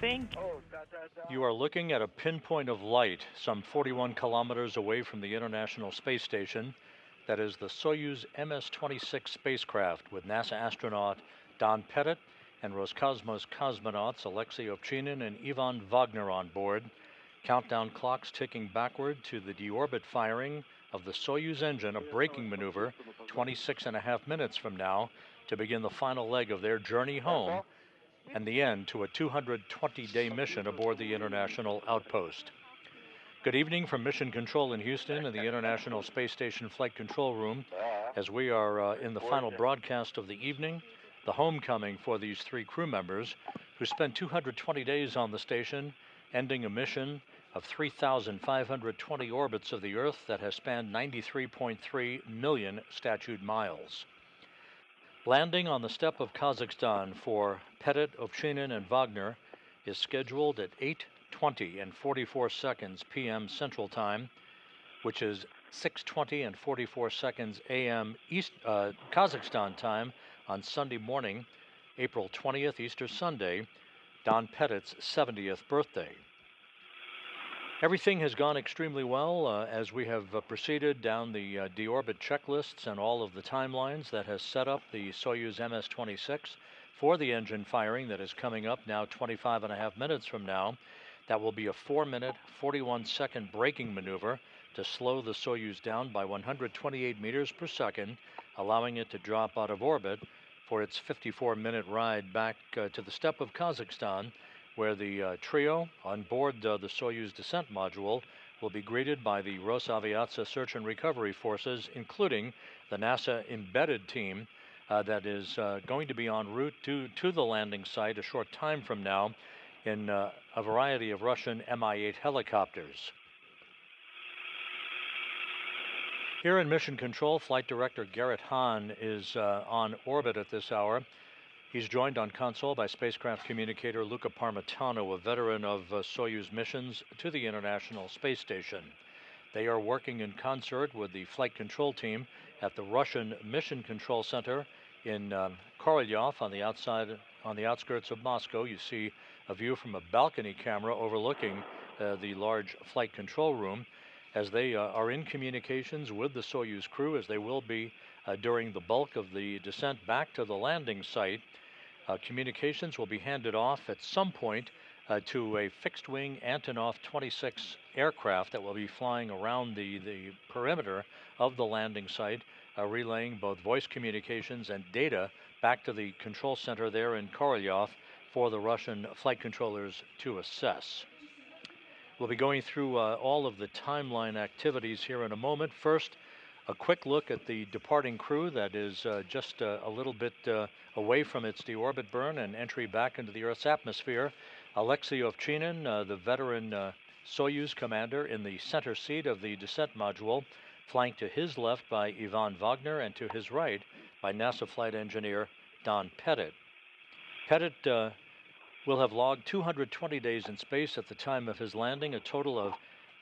Briefing. You are looking at a pinpoint of light some 41 kilometers away from the International Space Station. That is the Soyuz MS-26 spacecraft with NASA astronaut Don Pettit and Roscosmos cosmonauts Alexei Ovchinin and Ivan Wagner on board. Countdown clocks ticking backward to the deorbit firing of the Soyuz engine, a braking maneuver 26.5 minutes from now to begin the final leg of their journey home and the end to a 220-day mission aboard the International Outpost. Good evening from Mission Control in Houston and the International Space Station Flight Control Room as we are in the final broadcast of the evening, the homecoming for these three crew members who spent 220 days on the station, ending a mission of 3,520 orbits of the Earth that has spanned 93.3 million statute miles. Landing on the steppe of Kazakhstan for Pettit, Ovchinin, and Wagner is scheduled at 8:20 and 44 seconds p.m. Central Time, which is 6:20 and 44 seconds a.m. Kazakhstan time on Sunday morning, April 20th, Easter Sunday, Don Pettit's 70th birthday. Everything has gone extremely well as we have proceeded down the deorbit checklists and all of the timelines that has set up the Soyuz MS-26 for the engine firing that is coming up now 25.5 minutes from now. That will be a 4-minute, 41-second braking maneuver to slow the Soyuz down by 128 meters per second, allowing it to drop out of orbit for its 54-minute ride back to the steppe of Kazakhstan, where the trio on board the Soyuz descent module will be greeted by the Rosaviatsa search and recovery forces, including the NASA embedded team that is going to be en route to the landing site a short time from now in a variety of Russian Mi-8 helicopters. Here in Mission Control, Flight Director Garrett Hahn is on orbit at this hour. He's joined on console by spacecraft communicator Luca Parmitano, a veteran of Soyuz missions to the International Space Station. They are working in concert with the flight control team at the Russian Mission Control Center in Korolyov on the outskirts of Moscow. You see a view from a balcony camera overlooking the large flight control room as they are in communications with the Soyuz crew, as they will be during the bulk of the descent back to the landing site. Communications will be handed off at some point to a fixed-wing Antonov 26 aircraft that will be flying around the perimeter of the landing site, relaying both voice communications and data back to the control center there in Korolyov for the Russian flight controllers to assess. We'll be going through all of the timeline activities here in a moment. First, a quick look at the departing crew that is just a little bit away from its deorbit burn and entry back into the Earth's atmosphere. Alexei Ovchinin, the veteran Soyuz commander, in the center seat of the descent module, flanked to his left by Ivan Wagner and to his right by NASA flight engineer Don Pettit. Pettit will have logged 220 days in space at the time of his landing, a total of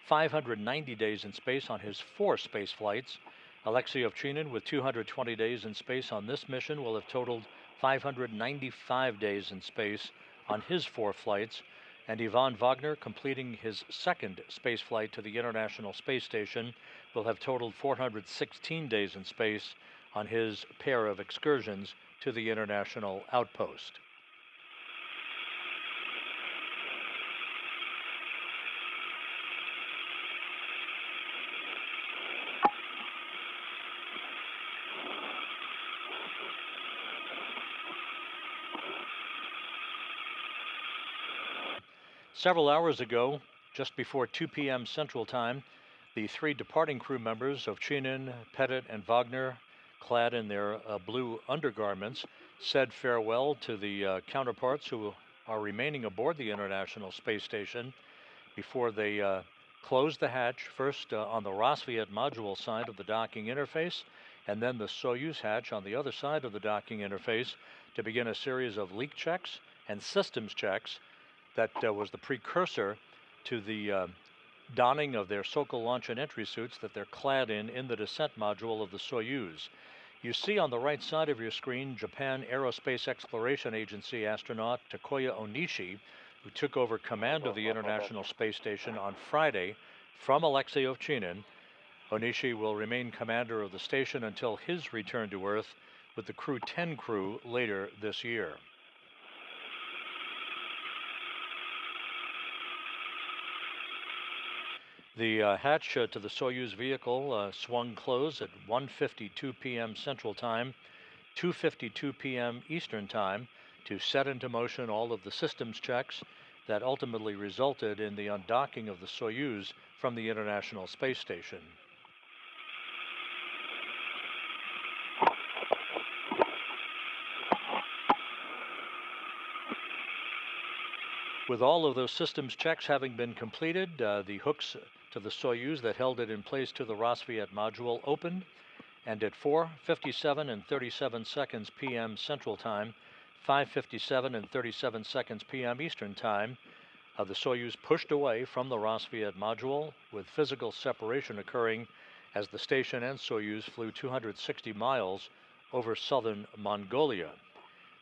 590 days in space on his 4 space flights. Alexei Ovchinin, with 220 days in space on this mission, will have totaled 595 days in space on his 4 flights, and Ivan Wagner, completing his 2nd space flight to the International Space Station, will have totaled 416 days in space on his pair of excursions to the International Outpost. Several hours ago, just before 2 p.m. Central Time, the 3 departing crew members, Ovchinin, Pettit, and Wagner, clad in their blue undergarments, said farewell to the counterparts who are remaining aboard the International Space Station before they closed the hatch, first on the Rosviet module side of the docking interface, and then the Soyuz hatch on the other side of the docking interface to begin a series of leak checks and systems checks that was the precursor to the donning of their Sokol launch and entry suits that they're clad in the descent module of the Soyuz. You see on the right side of your screen Japan Aerospace Exploration Agency astronaut Takoya Onishi, who took over command of the International Space Station on Friday from Alexei Ovchinin. Onishi will remain commander of the station until his return to Earth with the Crew 10 crew later this year. The hatch to the Soyuz vehicle swung closed at 1:52 p.m. Central Time, 2:52 p.m. Eastern Time, to set into motion all of the systems checks that ultimately resulted in the undocking of the Soyuz from the International Space Station. With all of those systems checks having been completed, the hooks to the Soyuz that held it in place to the Rassvet module opened, and at 4:57 and 37 seconds p.m. Central Time, 5:57 and 37 seconds p.m. Eastern Time, the Soyuz pushed away from the Rassvet module, with physical separation occurring as the station and Soyuz flew 260 miles over southern Mongolia.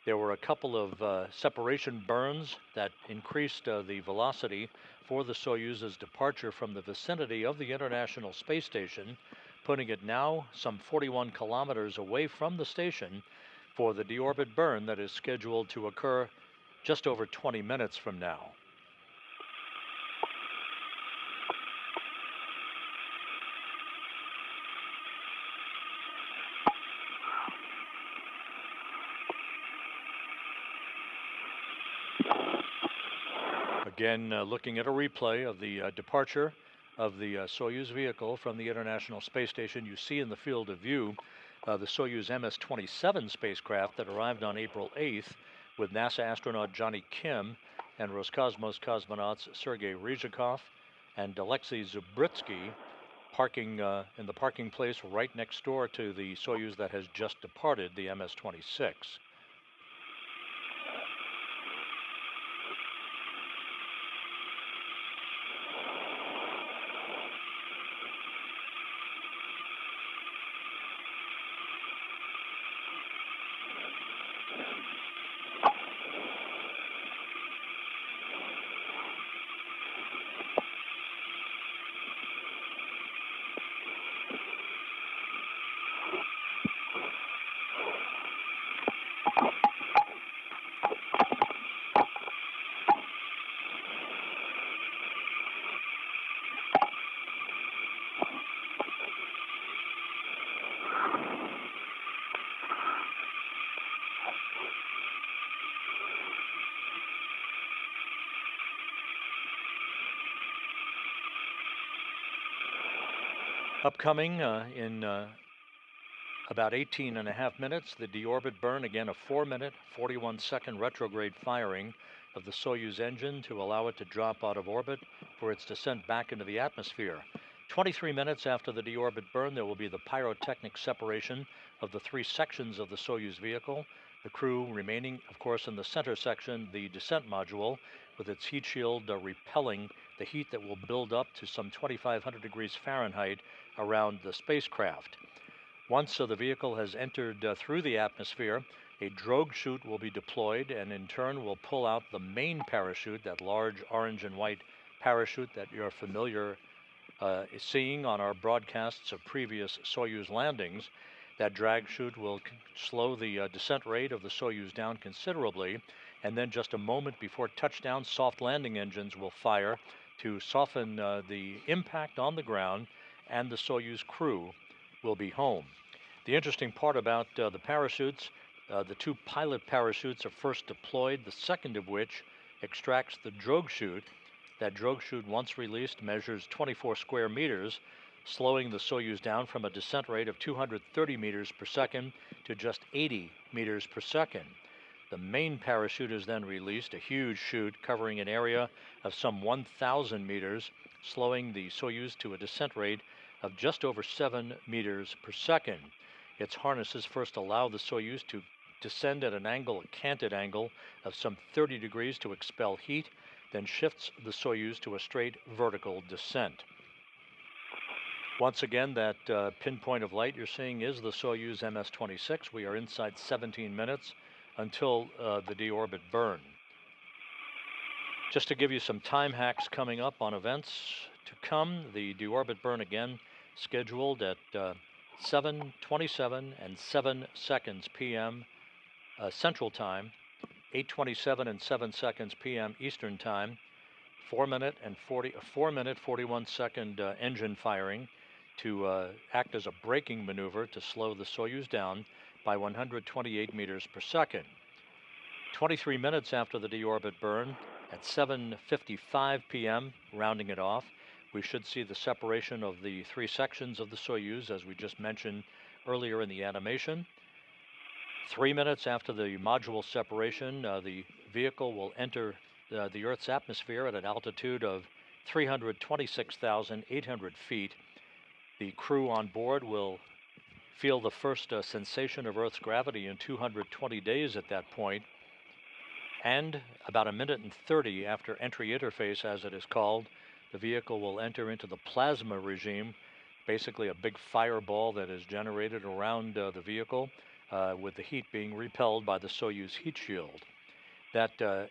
There were a couple of separation burns that increased the velocity for the Soyuz's departure from the vicinity of the International Space Station, putting it now some 41 kilometers away from the station for the deorbit burn that is scheduled to occur just over 20 minutes from now. Again, looking at a replay of the departure of the Soyuz vehicle from the International Space Station, you see in the field of view the Soyuz MS-27 spacecraft that arrived on April 8th with NASA astronaut Johnny Kim and Roscosmos cosmonauts Sergei Ryzhikov and Alexei Zubritsky parking in the parking place right next door to the Soyuz that has just departed, the MS-26. Upcoming in about 18 and a half minutes, the deorbit burn, again a 4-minute, 41-second retrograde firing of the Soyuz engine to allow it to drop out of orbit for its descent back into the atmosphere. 23 minutes after the deorbit burn, there will be the pyrotechnic separation of the 3 sections of the Soyuz vehicle, the crew remaining, of course, in the center section, the descent module, with its heat shield repelling the heat that will build up to some 2,500 degrees Fahrenheit around the spacecraft. Once the vehicle has entered through the atmosphere, a drogue chute will be deployed and in turn will pull out the main parachute, that large orange and white parachute that you're familiar seeing on our broadcasts of previous Soyuz landings. That drag chute will slow the descent rate of the Soyuz down considerably, and then just a moment before touchdown, soft landing engines will fire to soften the impact on the ground, and the Soyuz crew will be home. The interesting part about the parachutes, the 2 pilot parachutes are first deployed, the second of which extracts the drogue chute. That drogue chute, once released, measures 24 square meters, slowing the Soyuz down from a descent rate of 230 meters per second to just 80 meters per second. The main parachute is then released, a huge chute covering an area of some 1,000 meters, slowing the Soyuz to a descent rate of just over 7 meters per second. Its harnesses first allow the Soyuz to descend at an angle, a canted angle, of some 30 degrees to expel heat, then shifts the Soyuz to a straight vertical descent. Once again, that pinpoint of light you're seeing is the Soyuz MS-26. We are inside 17 minutes until the deorbit burn. Just to give you some time hacks coming up on events to come, the deorbit burn again scheduled at 7:27 and 7 seconds p.m. Central Time, 8:27 and 7 seconds p.m. Eastern Time, 4 minute 41 second engine firing to act as a braking maneuver to slow the Soyuz down by 128 meters per second. 23 minutes after the deorbit burn, at 7:55 p.m., rounding it off, we should see the separation of the three sections of the Soyuz, as we just mentioned earlier in the animation. 3 minutes after the module separation, the vehicle will enter the Earth's atmosphere at an altitude of 326,800 feet. The crew on board will feel the first sensation of Earth's gravity in 220 days at that point. And about 1:30 after entry interface, as it is called, the vehicle will enter into the plasma regime, basically a big fireball that is generated around the vehicle, with the heat being repelled by the Soyuz heat shield. That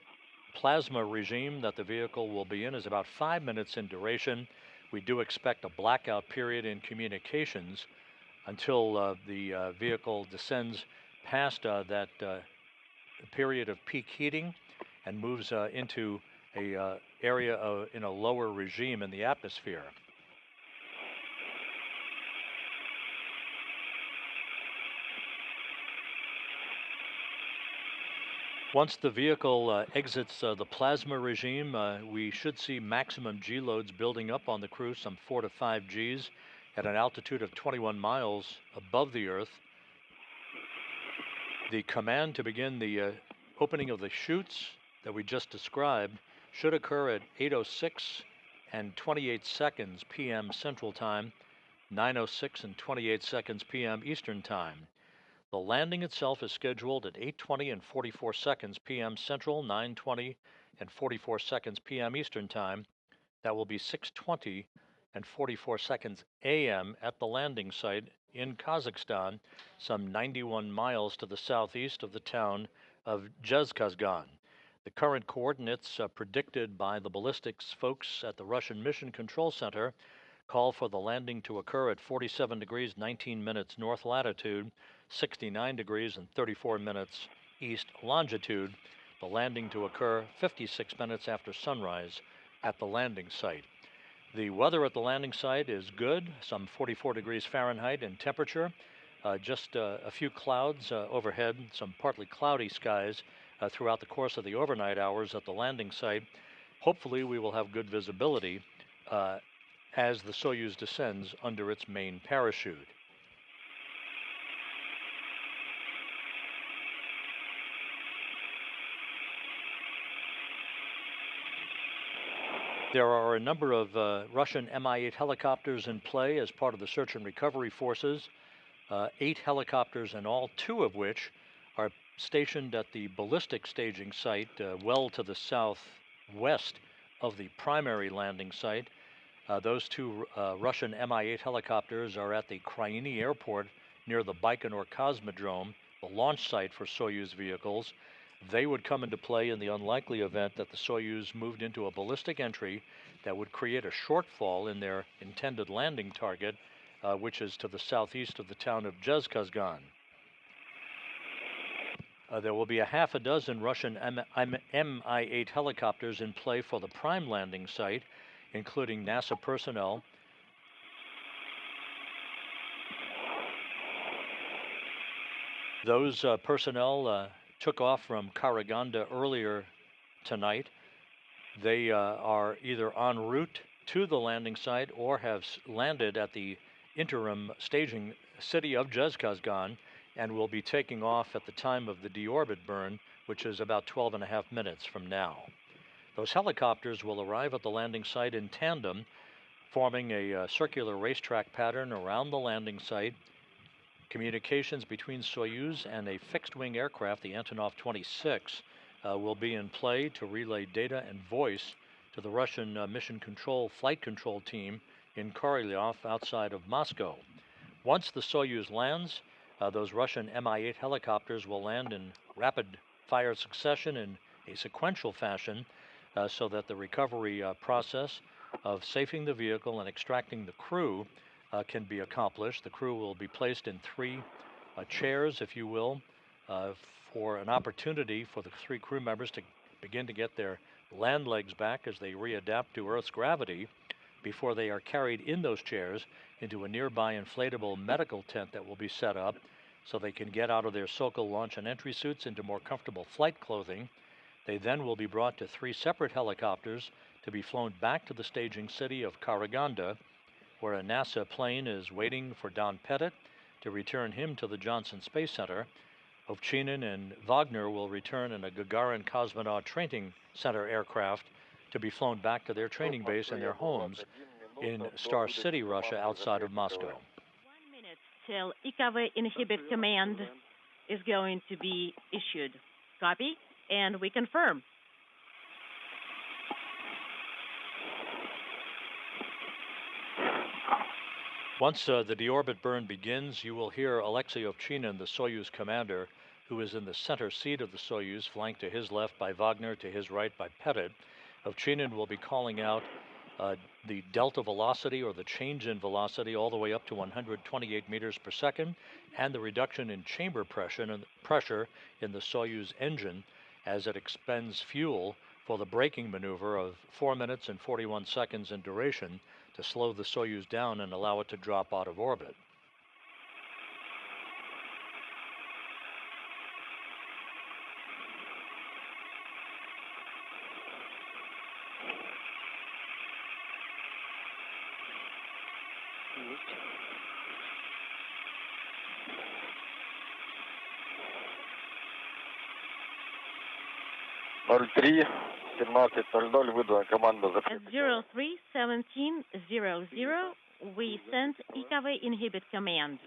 plasma regime that the vehicle will be in is about 5 minutes in duration. We do expect a blackout period in communications until the vehicle descends past that period of peak heating and moves into a area in a lower regime in the atmosphere. Once the vehicle exits the plasma regime, we should see maximum G loads building up on the crew, some 4 to 5 Gs, at an altitude of 21 miles above the Earth. The command to begin the opening of the chutes that we just described should occur at 8:06 and 28 seconds p.m. Central Time, 9:06 and 28 seconds p.m. Eastern Time. The landing itself is scheduled at 8:20 and 44 seconds p.m. Central, 9:20 and 44 seconds p.m. Eastern Time. That will be 6:20 and 44 seconds a.m. at the landing site in Kazakhstan, some 91 miles to the southeast of the town of Zhezkazgan. The current coordinates predicted by the ballistics folks at the Russian Mission Control Center call for the landing to occur at 47 degrees 19 minutes north latitude, 69 degrees and 34 minutes east longitude. The landing to occur 56 minutes after sunrise at the landing site. The weather at the landing site is good, some 44 degrees Fahrenheit in temperature, just a few clouds overhead, some partly cloudy skies throughout the course of the overnight hours at the landing site. Hopefully we will have good visibility as the Soyuz descends under its main parachute. There are a number of Russian Mi-8 helicopters in play as part of the search and recovery forces, 8 helicopters in all, 2 of which are stationed at the ballistic staging site well to the southwest of the primary landing site. Those 2 Russian Mi-8 helicopters are at the Kryani airport near the Baikonur Cosmodrome, the launch site for Soyuz vehicles. They would come into play in the unlikely event that the Soyuz moved into a ballistic entry that would create a shortfall in their intended landing target, which is to the southeast of the town of Zhezkazgan. There will be a half a dozen Russian Mi-8 helicopters in play for the prime landing site, including NASA personnel. Those personnel took off from Karaganda earlier tonight. They are either en route to the landing site or have landed at the interim staging city of Zhezkazgan and will be taking off at the time of the deorbit burn, which is about 12.5 minutes from now. Those helicopters will arrive at the landing site in tandem, forming a circular racetrack pattern around the landing site. Communications between Soyuz and a fixed-wing aircraft, the Antonov 26, will be in play to relay data and voice to the Russian Mission Control Flight Control Team in Korolyov outside of Moscow. Once the Soyuz lands, those Russian Mi-8 helicopters will land in rapid-fire succession in a sequential fashion. so that the recovery process of safing the vehicle and extracting the crew can be accomplished. The crew will be placed in three chairs, if you will, for an opportunity for the three crew members to begin to get their land legs back as they readapt to Earth's gravity before they are carried in those chairs into a nearby inflatable medical tent that will be set up so they can get out of their Sokol launch and entry suits into more comfortable flight clothing. They then will be brought to three separate helicopters to be flown back to the staging city of Karaganda, where a NASA plane is waiting for Don Pettit to return him to the Johnson Space Center. Ovchinin and Wagner will return in a Gagarin Cosmonaut Training Center aircraft to be flown back to their training base and their homes in Star City, Russia, outside of Moscow. 1 minute till IKV inhibit command is going to be issued. Copy, and we confirm. Once the deorbit burn begins, you will hear Alexei Ovchinin, the Soyuz commander, who is in the center seat of the Soyuz, flanked to his left by Wagner, to his right by Pettit. Ovchinin will be calling out the delta velocity, or the change in velocity, all the way up to 128 meters per second, and the reduction in chamber pressure in the Soyuz engine as it expends fuel for the braking maneuver of 4 minutes and 41 seconds in duration to slow the Soyuz down and allow it to drop out of orbit. At 03:17:00, we sent IKV inhibit command.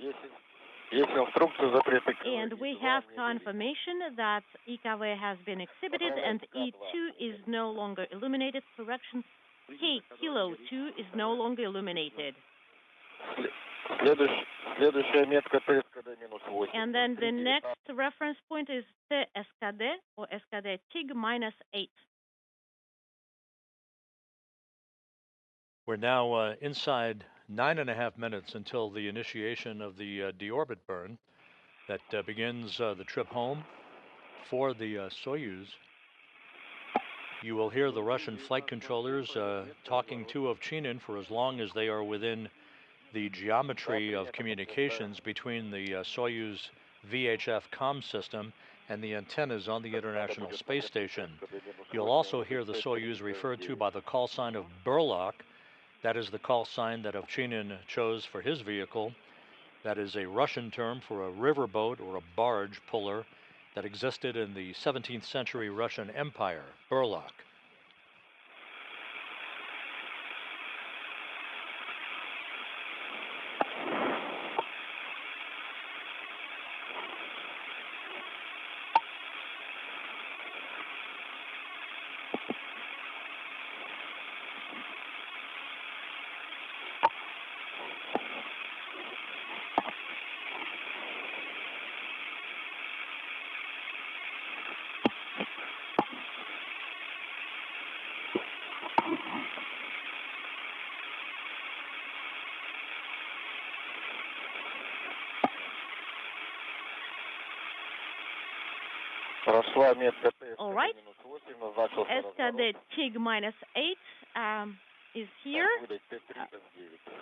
And we have confirmation that IKV has been exhibited and E2 is no longer illuminated. Correction, K Kilo 2 is no longer illuminated. And then the next reference point is TSKD, or SKD TIG -8. We're now inside 9.5 minutes until the initiation of the deorbit burn that begins the trip home for the Soyuz. You will hear the Russian flight controllers talking to Ovchinin for as long as they are within the geometry of communications between the Soyuz VHF comm system and the antennas on the International Space Station. You'll also hear the Soyuz referred to by the call sign of Burlock. That is the call sign that Ovchinin chose for his vehicle. That is a Russian term for a riverboat or a barge puller that existed in the 17th century Russian Empire, Burlock. All right. SKD TIG -8 is here.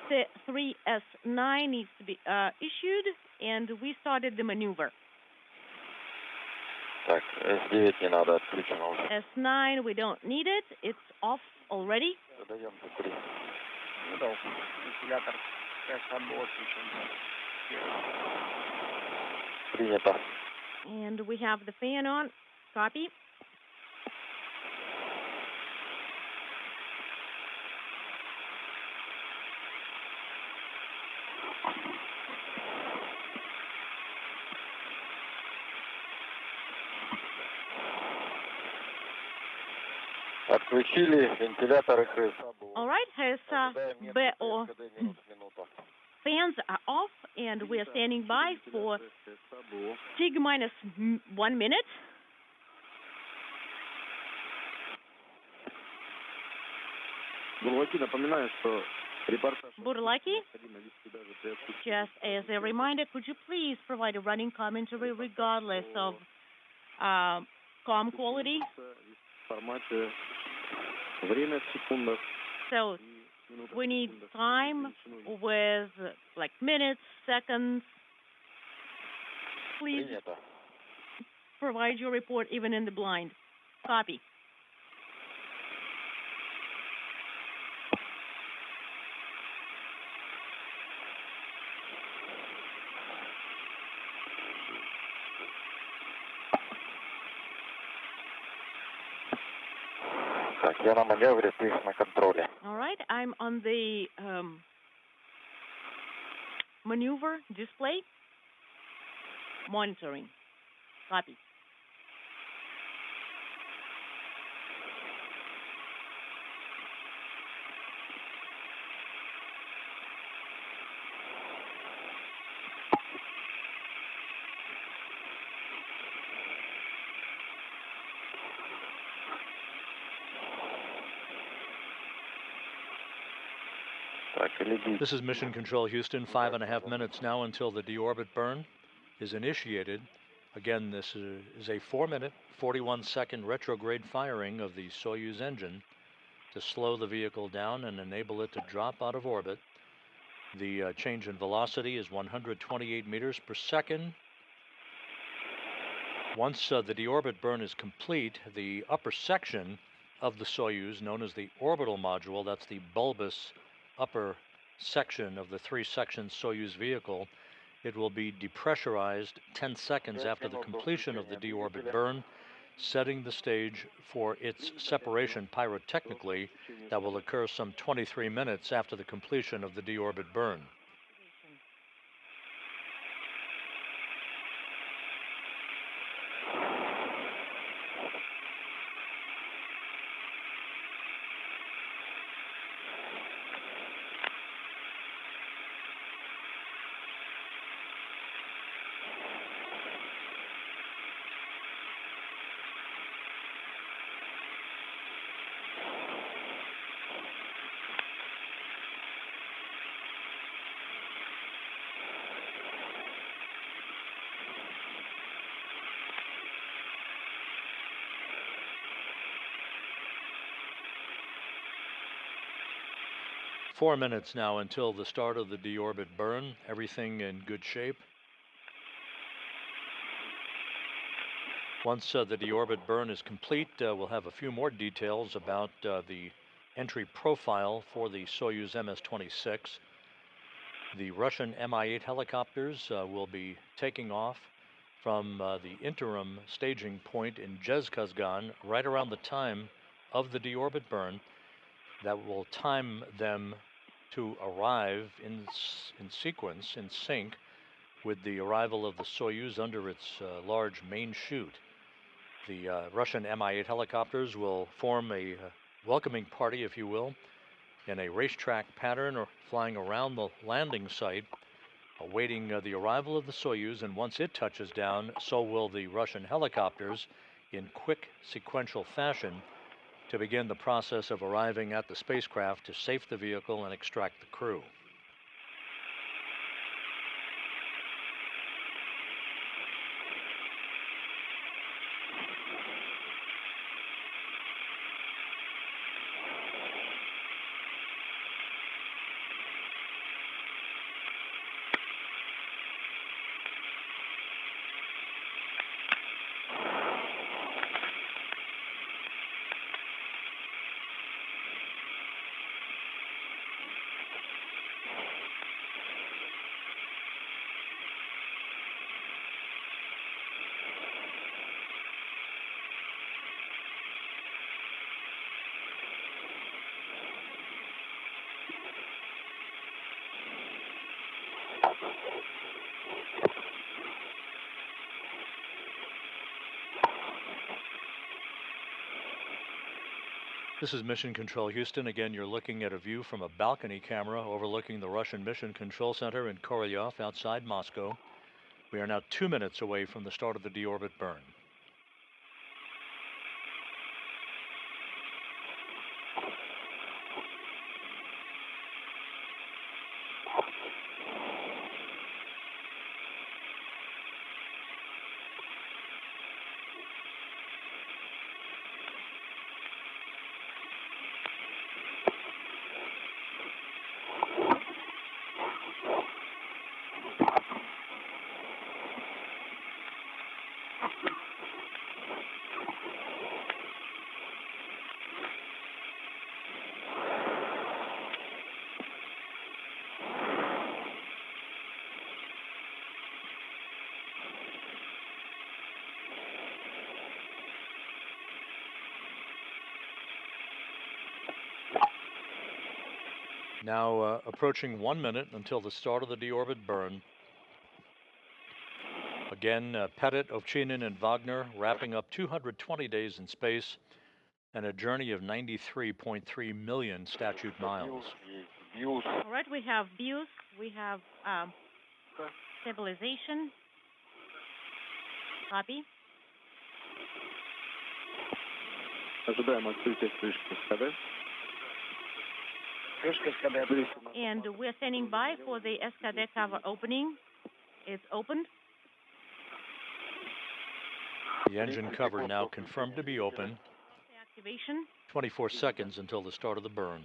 C3S9 needs to be issued, and we started the maneuver. S9, we don't need it. It's off already. And we have the fan on. Copy. All right, BO fans are off, and we are standing by for TIG -1 minute. Burlaki, just as a reminder, could you please provide a running commentary regardless of comm quality? So we need time with like minutes, seconds. Please provide your report even in the blind. Copy. Я на маневре, ты на контроле. All right, I'm on the maneuver display. Monitoring. Copy. This is Mission Control Houston, 5.5 minutes now until the deorbit burn is initiated. Again, this is a 4-minute, 41-second retrograde firing of the Soyuz engine to slow the vehicle down and enable it to drop out of orbit. The change in velocity is 128 meters per second. Once the deorbit burn is complete, the upper section of the Soyuz, known as the orbital module, that's the bulbous upper section of the 3-section Soyuz vehicle, it will be depressurized 10 seconds after the completion of the deorbit burn, setting the stage for its separation pyrotechnically that will occur some 23 minutes after the completion of the deorbit burn. Four minutes now until the start of the deorbit burn. Everything in good shape. Once the deorbit burn is complete, we'll have a few more details about the entry profile for the Soyuz MS-26. The Russian Mi-8 helicopters will be taking off from the interim staging point in Zhezkazgan right around the time of the deorbit burn. That will time them to arrive in sequence, in sync, with the arrival of the Soyuz under its large main chute. The Russian Mi-8 helicopters will form a welcoming party, if you will, in a racetrack pattern, or flying around the landing site, awaiting the arrival of the Soyuz, and once it touches down, so will the Russian helicopters in quick sequential fashion to begin the process of arriving at the spacecraft to safe the vehicle and extract the crew. This is Mission Control Houston. Again, you're looking at a view from a balcony camera overlooking the Russian Mission Control Center in Korolyov outside Moscow. We are now 2 minutes away from the start of the deorbit burn. Now approaching 1 minute until the start of the deorbit burn. Again, Pettit, Ovchinin, and Wagner wrapping up 220 days in space and a journey of 93.3 million statute miles. All right, we have views, we have stabilization. Copy. And we're standing by for the SKD cover opening. It's opened. The engine cover now confirmed to be open. Activation. 24 seconds until the start of the burn.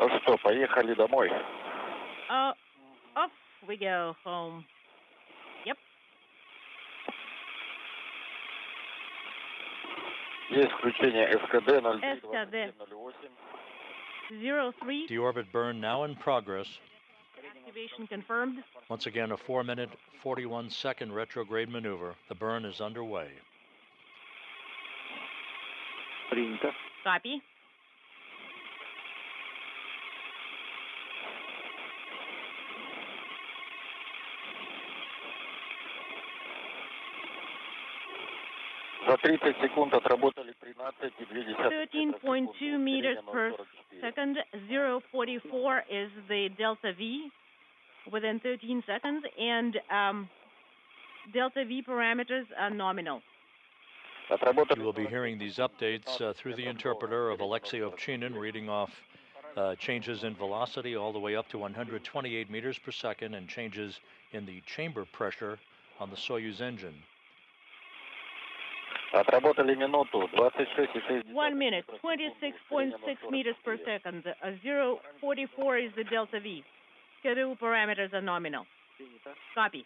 Ну что, поехали домой. Off we go home. Yep. Есть включение СКД 03. Deorbit burn now in progress. Activation confirmed. Once again, a 4-minute, 41-second retrograde maneuver. The burn is underway. Copy. За 30 секунд отработали 13,2. 13.2 meters per second. 0.44 is the delta V within 13 seconds, and delta V parameters are nominal. You will be hearing these updates through the interpreter of Alexei Ovchinin, reading off changes in velocity all the way up to 128 meters per second and changes in the chamber pressure on the Soyuz engine. Отработали минуту 26,6. 1 minute, 26.6 meters per second. 0.44 is the delta V. Schedule parameters are nominal. Copy.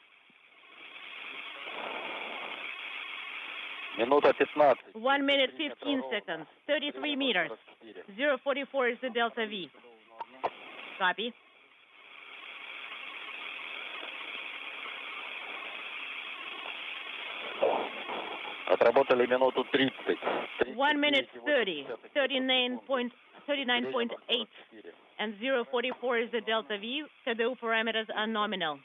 Минута 15. 1 minute, 15 seconds. 33 meters. 0.44 is the delta V. Copy. Отработали минуту 30. 1 minute 30, 39.8, and 0.44 is the delta V. Schedule parameters are nominal.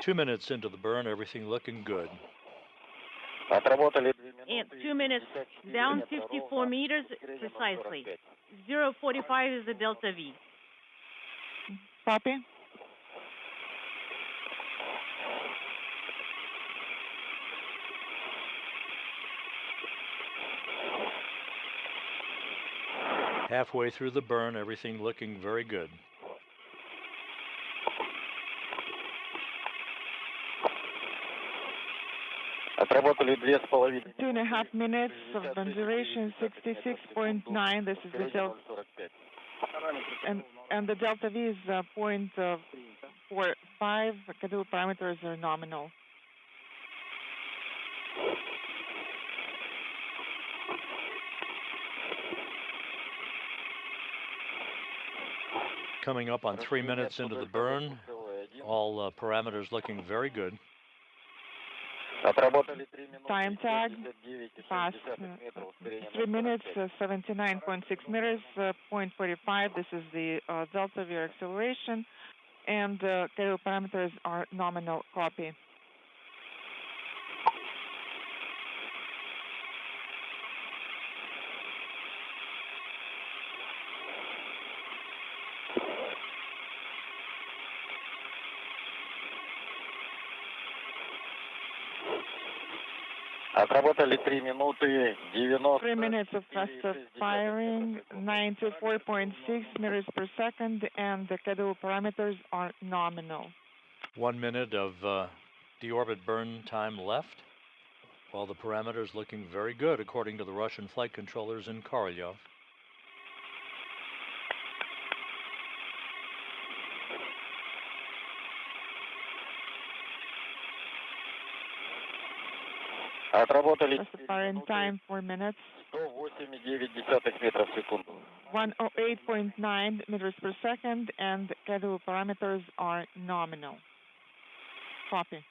Two minutes into the burn, everything looking good. Отработали 2 minutes, down 54 meters precisely. 0.45 is the delta V. Copy. Halfway through the burn, everything looking very good. Отработали 2,5. 2.5 minutes of burn duration, 66.9. This is the delta, and the delta V is 0.45. Schedule parameters are nominal. Coming up on 3 minutes into the burn, all parameters looking very good. Time tag past 3 minutes, 79.6 meters, 0.45. This is the delta V acceleration, and schedule parameters are nominal. Copy. Отработали 3 минуты 90. 3 minutes of faster firing, 94.6 meters per second, and the schedule parameters are nominal. 1 minute of deorbit burn time left. All the parameters looking very good according to the Russian flight controllers in Korolyov. Отработали Rest time 4 minutes. 108,9 метров в секунду. 108.9 meters per second, and schedule parameters are nominal. Copy.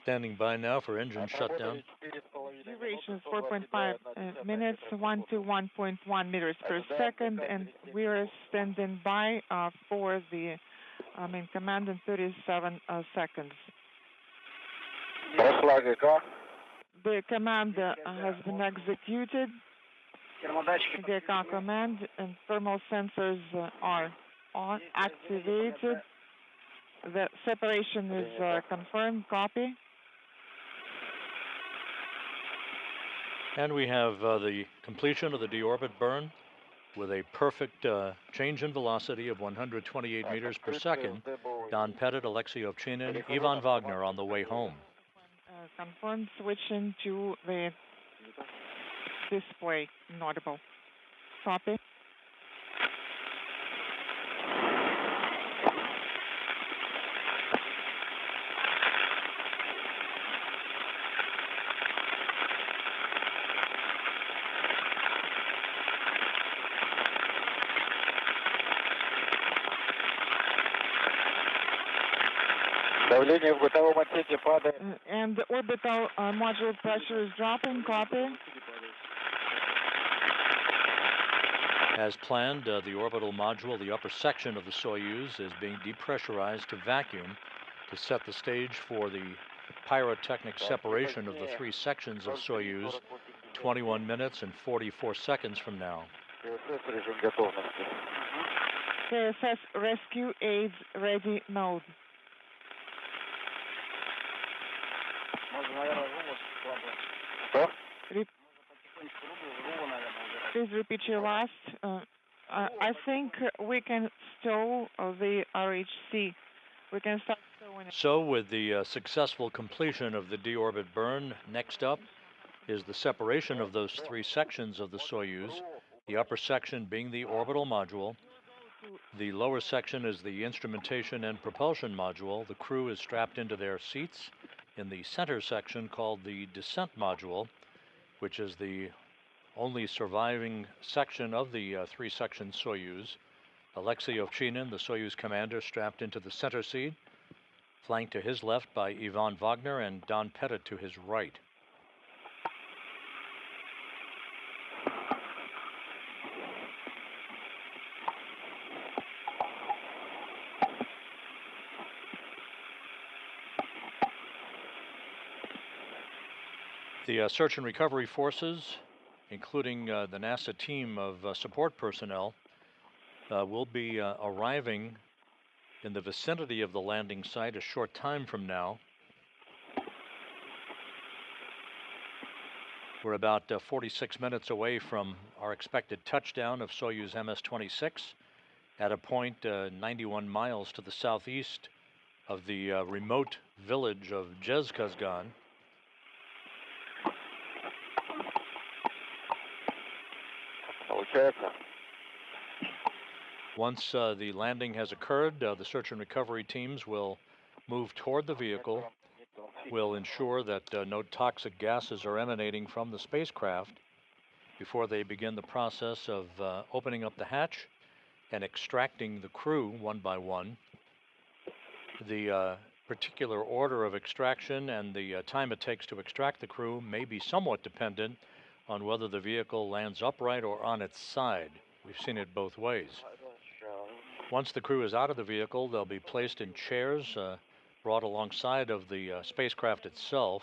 Standing by now for engine shutdown. Duration is 4.5 minutes, 1 to 1.1 meters per second, and we are standing by for the main command in 37 seconds. The command has been executed. The command and thermal sensors are activated. The separation is confirmed. Copy. And we have the completion of the deorbit burn with a perfect change in velocity of 128 meters per second. Don Pettit, Alexei Ovchinin, Ivan Wagner on the way home. Confirmed. Switching to the display inaudible. Copy. And the orbital module pressure is dropping. Copy. As planned, the orbital module, the upper section of the Soyuz, is being depressurized to vacuum to set the stage for the pyrotechnic separation of the three sections of Soyuz 21 minutes and 44 seconds from now. KSS rescue aids ready mode. Please repeat your last. I think we can stow the RHC. We can start stowing it. So with the successful completion of the deorbit burn, next up is the separation of those three sections of the Soyuz, the upper section being the orbital module. The lower section is the instrumentation and propulsion module. The crew is strapped into their seats in the center section called the descent module, which is the only surviving section of the three-section Soyuz. Alexei Ovchinin, the Soyuz commander, strapped into the center seat, flanked to his left by Ivan Wagner and Don Pettit to his right. The search and recovery forces, including the NASA team of support personnel, will be arriving in the vicinity of the landing site a short time from now. We're about 46 minutes away from our expected touchdown of Soyuz MS-26 at a point 91 miles to the southeast of the remote village of Jezkazgan. Once the landing has occurred, the search and recovery teams will move toward the vehicle, will ensure that no toxic gases are emanating from the spacecraft before they begin the process of opening up the hatch and extracting the crew one by one. The particular order of extraction and the time it takes to extract the crew may be somewhat dependent on whether the vehicle lands upright or on its side. We've seen it both ways. Once the crew is out of the vehicle, they'll be placed in chairs brought alongside of the spacecraft itself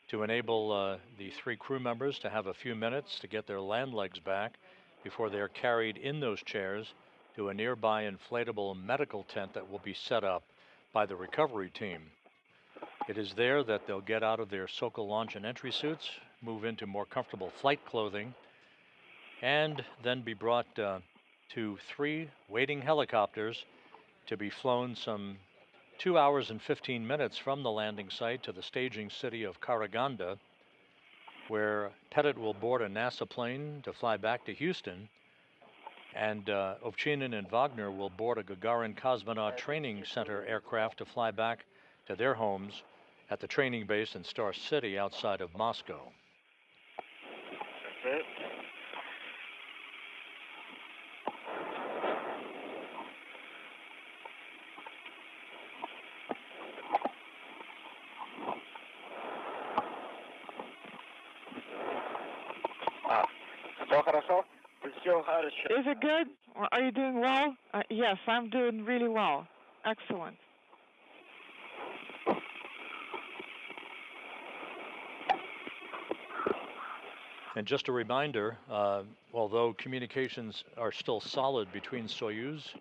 to enable the three crew members to have a few minutes to get their land legs back before they're carried in those chairs to a nearby inflatable medical tent that will be set up by the recovery team. It is there that they'll get out of their Sokol launch and entry suits, move into more comfortable flight clothing, and then be brought to three waiting helicopters to be flown some 2 hours and 15 minutes from the landing site to the staging city of Karaganda, where Pettit will board a NASA plane to fly back to Houston, and Ovchinin and Wagner will board a Gagarin Cosmonaut Training Center aircraft to fly back to their homes at the training base in Star City outside of Moscow. Okay. Все хорошо? Все хорошо. Is it good? Are you doing well? Yes, I'm doing really well. Excellent. And just a reminder, although communications are still solid between Soyuz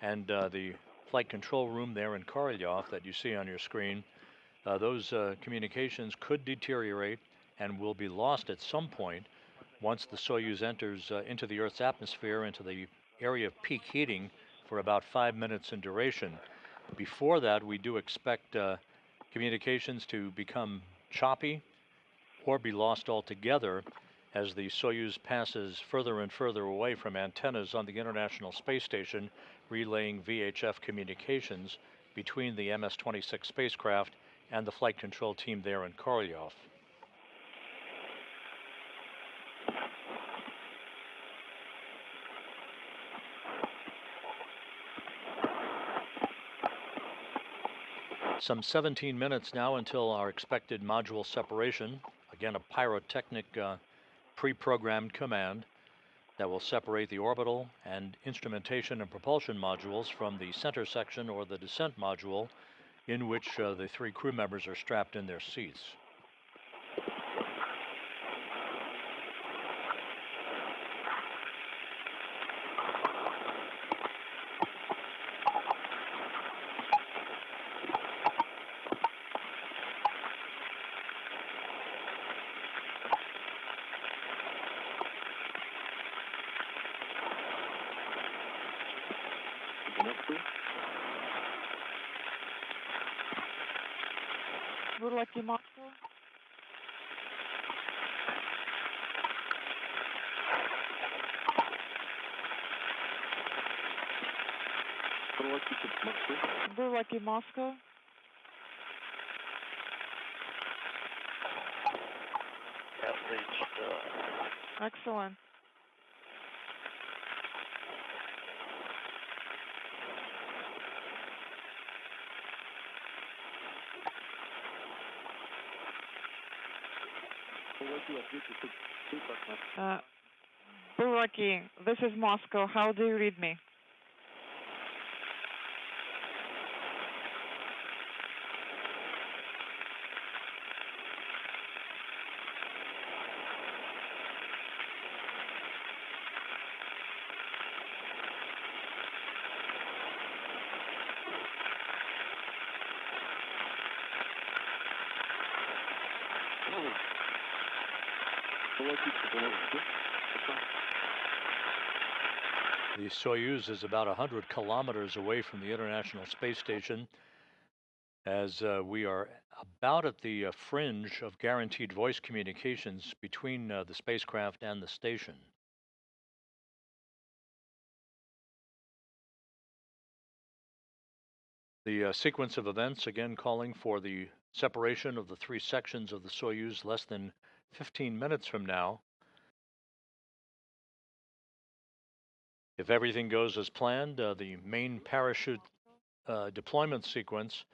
and the flight control room there in Korolyov that you see on your screen, those communications could deteriorate and will be lost at some point once the Soyuz enters into the Earth's atmosphere, into the area of peak heating for about 5 minutes in duration. Before that, we do expect communications to become choppy or be lost altogether as the Soyuz passes further and further away from antennas on the International Space Station, relaying VHF communications between the MS-26 spacecraft and the flight control team there in Korolyov. Some 17 minutes now until our expected module separation. Again, a pyrotechnic pre-programmed command that will separate the orbital and instrumentation and propulsion modules from the center section or the descent module in which the 3 crew members are strapped in their seats. Lucky Moscow. Lucky Moscow. Have reached. Excellent. Lucky, this is Moscow. How do you read me? The Soyuz is about 100 kilometers away from the International Space Station, as we are about at the fringe of guaranteed voice communications between the spacecraft and the station. The sequence of events, again calling for the separation of the 3 sections of the Soyuz less than 15 minutes from now. If everything goes as planned, the main parachute deployment sequence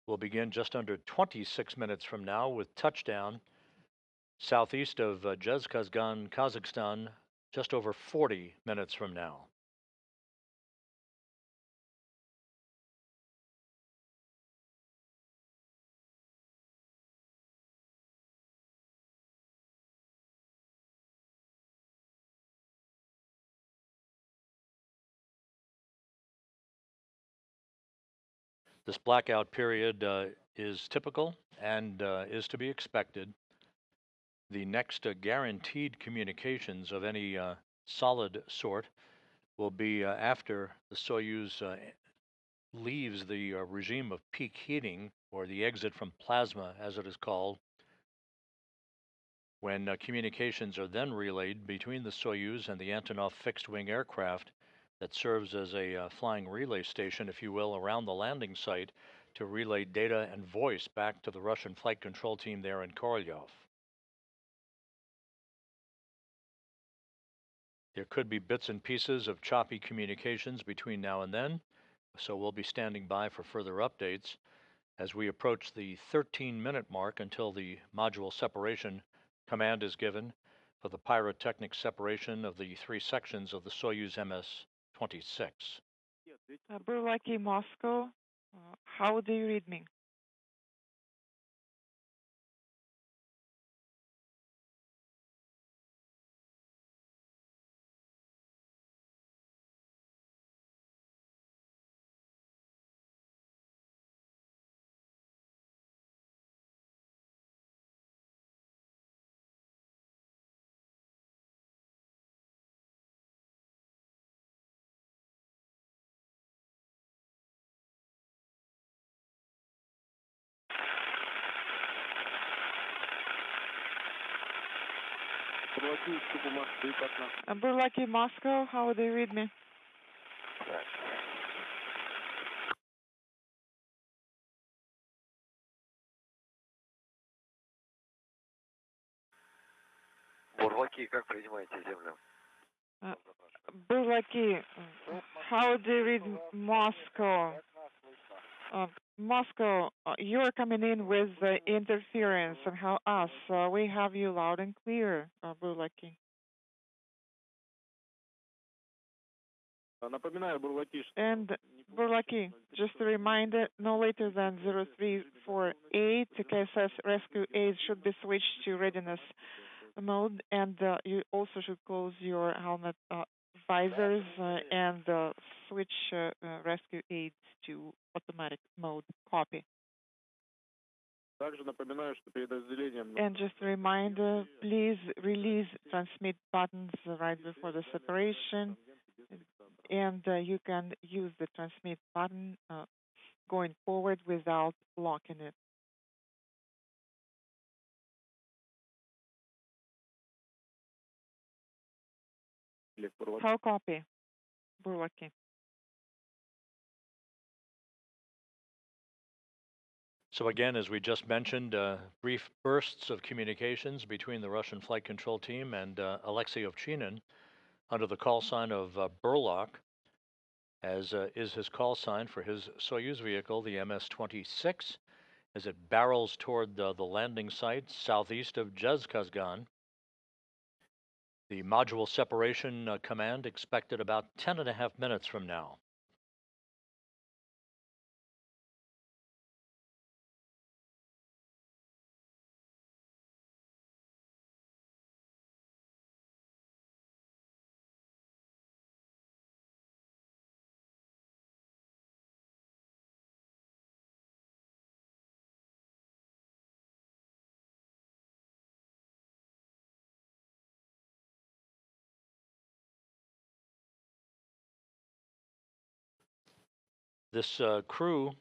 will begin just under 26 minutes from now with touchdown southeast of Zhezkazgan, Kazakhstan, just over 40 minutes from now. This blackout period is typical and is to be expected. The next guaranteed communications of any solid sort will be after the Soyuz leaves the regime of peak heating, or the exit from plasma, as it is called, when communications are then relayed between the Soyuz and the Antonov fixed-wing aircraft that serves as a flying relay station, if you will, around the landing site to relay data and voice back to the Russian flight control team there in Korolyov. There could be bits and pieces of choppy communications between now and then, so we'll be standing by for further updates as we approach the 13-minute mark until the module separation command is given for the pyrotechnic separation of the three sections of the Soyuz MS-26. Burlaki, Moscow, how do you read me? Burlaki, Moscow, how do you read me? Бурлаки, как принимаете землю? Burlaki, how do you read Moscow? Moscow, you're coming in with interference, and how us? We have you loud and clear, Burlaki. And Burlaki, just a reminder, no later than 0348, KSS rescue aid should be switched to readiness mode, and you also should close your helmet visors and switch rescue aids to automatic mode. Copy. And just a reminder, please release transmit buttons right before the separation, and you can use the transmit button going forward without locking it. How copy, Burlaki? So again, as we just mentioned, brief bursts of communications between the Russian flight control team and Alexei Ovchinin under the call sign of Burlock, as is his call sign for his Soyuz vehicle, the MS-26, as it barrels toward the landing site southeast of Zhezkazgan. The module separation command expected about 10.5 minutes from now. This crew,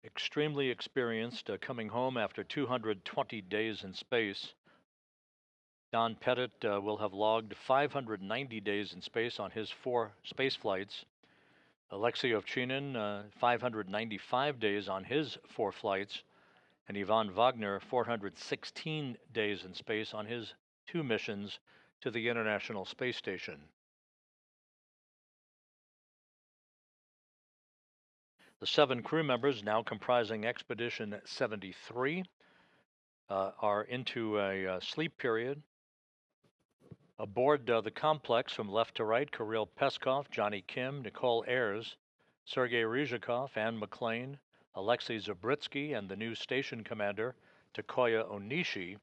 extremely experienced, coming home after 220 days in space. Don Pettit will have logged 590 days in space on his 4 space flights. Alexei Ovchinin, 595 days on his 4 flights. And Ivan Wagner, 416 days in space on his 2 missions to the International Space Station. The 7 crew members, now comprising Expedition 73, are into a sleep period. Aboard the complex, from left to right, Kirill Peskov, Johnny Kim, Nicole Ayers, Sergei Ryzhikov, Anne McLean, Alexei Zabritsky, and the new station commander, Takoya Onishi,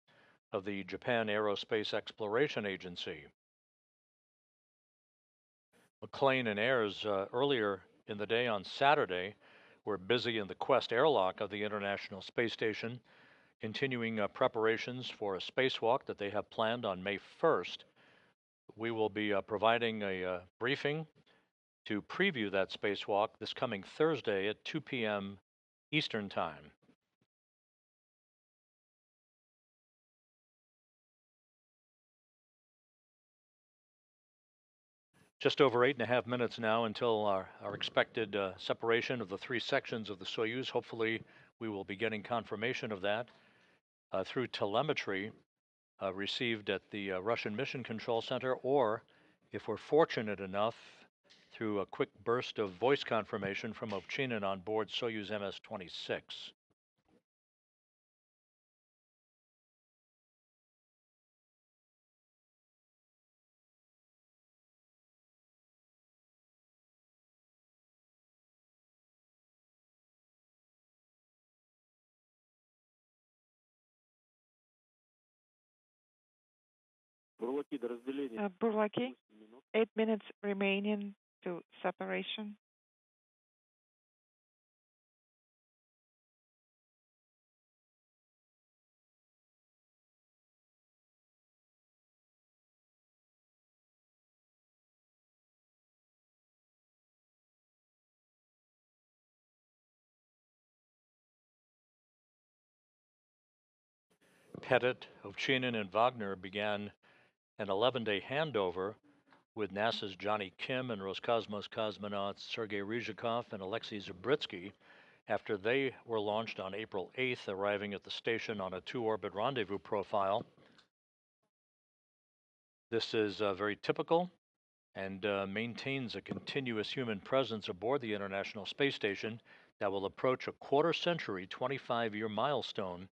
of the Japan Aerospace Exploration Agency. McLean and Ayers, earlier in the day on Saturday, were busy in the Quest airlock of the International Space Station, continuing preparations for a spacewalk that they have planned on May 1st. We will be providing a briefing to preview that spacewalk this coming Thursday at 2 p.m. Eastern Time. Just over 8.5 minutes now until our expected separation of the three sections of the Soyuz. Hopefully, we will be getting confirmation of that through telemetry received at the Russian Mission Control Center, or if we're fortunate enough, through a quick burst of voice confirmation from Ovchinin on board Soyuz MS-26. Burlaki, 8 minutes remaining to separation. Pettit, Ovchinin, and Wagner began an 11-day handover with NASA's Johnny Kim and Roscosmos cosmonauts Sergei Ryzhikov and Alexei Zabritsky after they were launched on April 8th, arriving at the station on a 2-orbit rendezvous profile. This is very typical and maintains a continuous human presence aboard the International Space Station that will approach a quarter-century 25-year milestone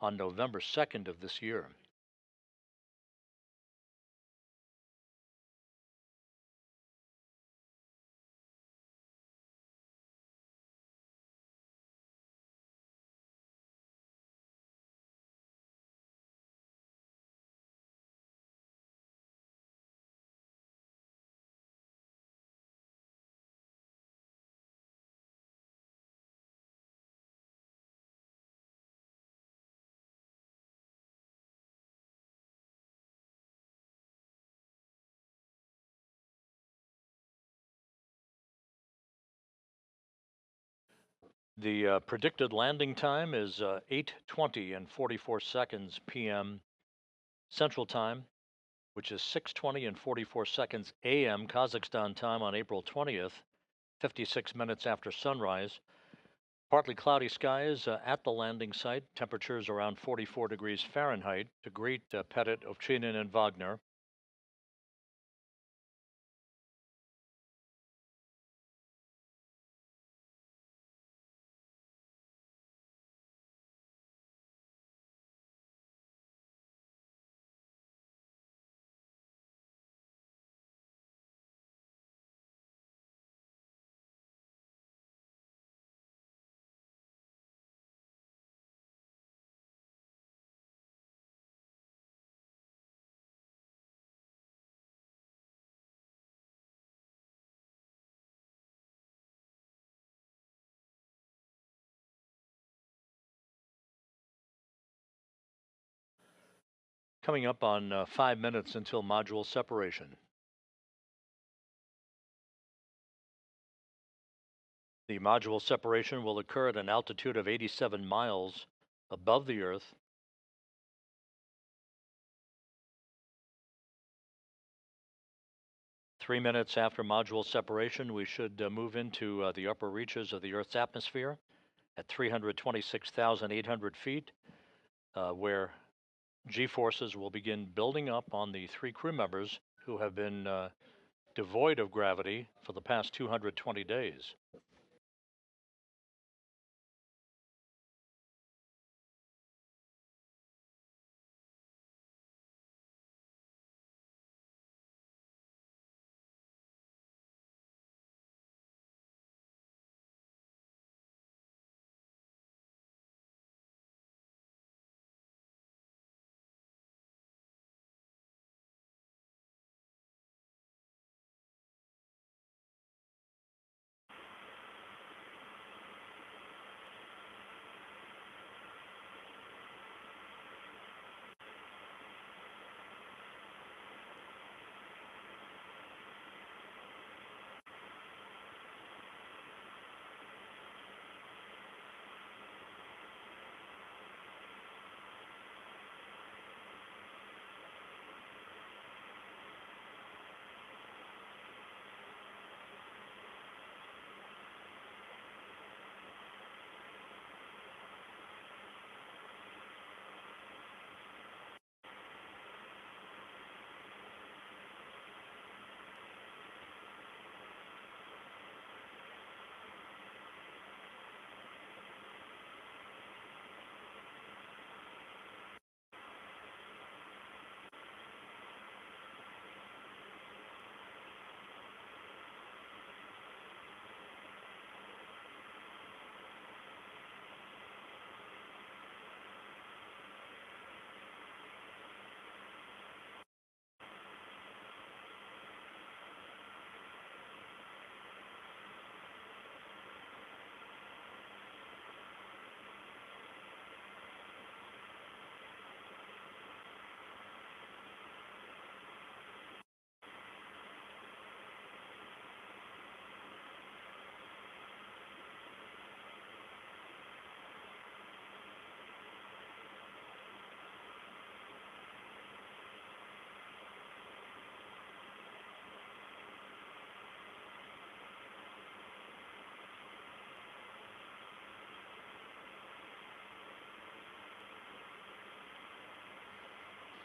on November 2nd of this year. The predicted landing time is 8:20 and 44 seconds p.m. Central Time, which is 6:20 and 44 seconds a.m. Kazakhstan time on April 20th, 56 minutes after sunrise. Partly cloudy skies at the landing site, temperatures around 44 degrees Fahrenheit. To greet Pettit, Ovchinin, and Wagner. Coming up on 5 minutes until module separation. The module separation will occur at an altitude of 87 miles above the Earth. Three minutes after module separation, we should move into the upper reaches of the Earth's atmosphere at 326,800 feet, where G-forces will begin building up on the three crew members who have been devoid of gravity for the past 220 days.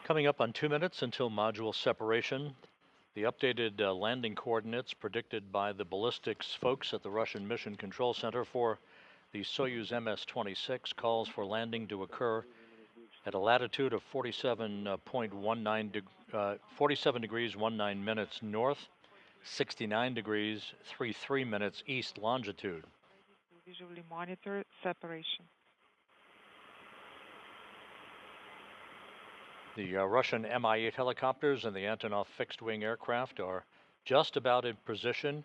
Coming up on 2 minutes until module separation, the updated landing coordinates predicted by the ballistics folks at the Russian Mission Control Center for the Soyuz MS-26 calls for landing to occur at a latitude of 47 degrees 19 minutes north, 69 degrees 33 minutes east longitude. Visually monitor separation. The Russian Mi-8 helicopters and the Antonov fixed-wing aircraft are just about in position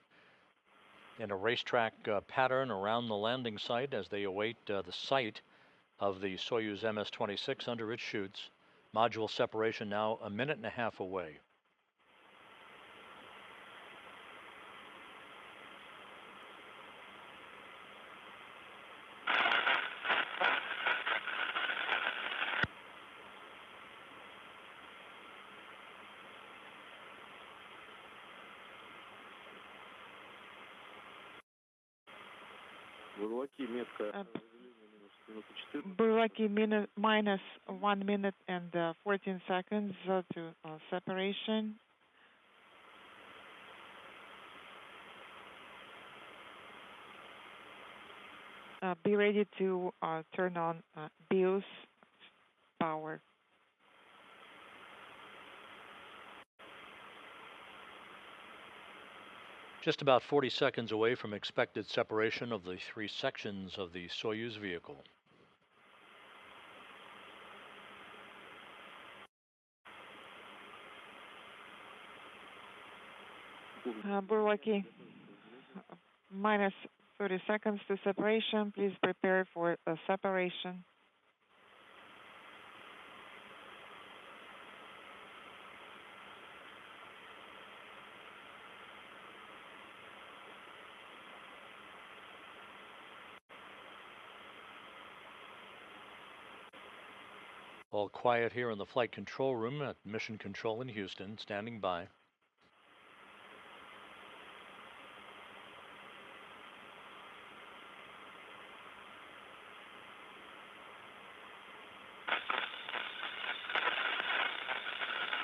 in a racetrack pattern around the landing site as they await the sight of the Soyuz MS-26 under its chutes. Module separation now a minute and a half away. Burlaki minus 1 minute and 14 seconds to separation. Be ready to turn on BIOS power. Just about 40 seconds away from expected separation of the 3 sections of the Soyuz vehicle. Burlaki, minus 30 seconds to separation. Please prepare for a separation. All quiet here in the flight control room at Mission Control in Houston, standing by.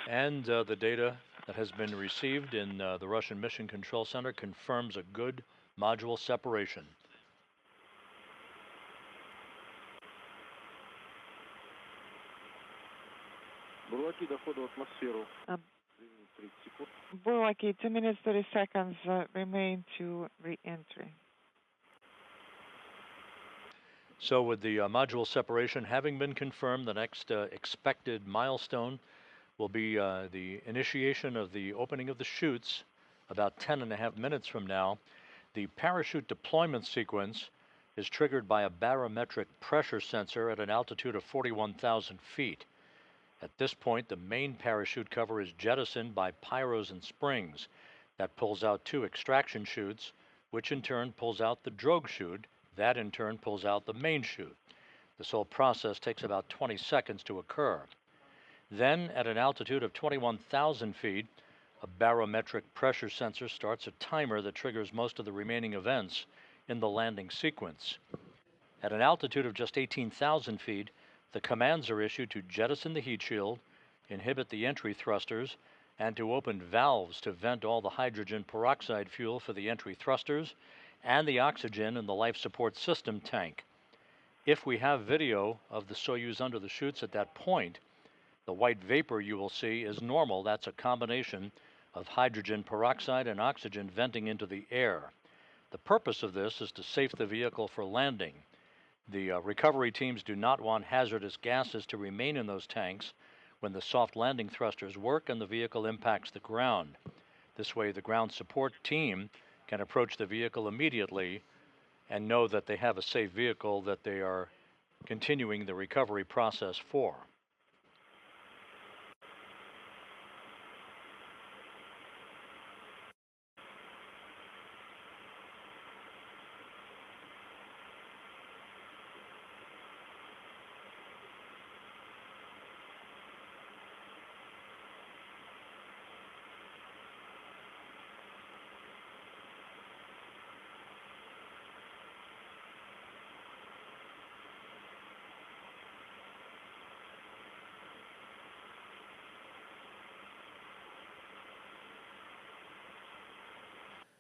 And the data that has been received in the Russian Mission Control Center confirms a good module separation. Burlaki, 2 minutes 30 seconds remain to re-entry. So with the module separation having been confirmed, the next expected milestone will be the initiation of the opening of the chutes about 10.5 minutes from now. The parachute deployment sequence is triggered by a barometric pressure sensor at an altitude of 41,000 feet. At this point, the main parachute cover is jettisoned by pyros and springs. That pulls out 2 extraction chutes, which in turn pulls out the drogue chute. That in turn pulls out the main chute. This whole process takes about 20 seconds to occur. Then, at an altitude of 21,000 feet, a barometric pressure sensor starts a timer that triggers most of the remaining events in the landing sequence. At an altitude of just 18,000 feet, the commands are issued to jettison the heat shield, inhibit the entry thrusters, and to open valves to vent all the hydrogen peroxide fuel for the entry thrusters and the oxygen in the life support system tank. If we have video of the Soyuz under the chutes at that point, the white vapor you will see is normal. That's a combination of hydrogen peroxide and oxygen venting into the air. The purpose of this is to safe the vehicle for landing. The recovery teams do not want hazardous gases to remain in those tanks when the soft landing thrusters work and the vehicle impacts the ground. This way, the ground support team can approach the vehicle immediately and know that they have a safe vehicle that they are continuing the recovery process for.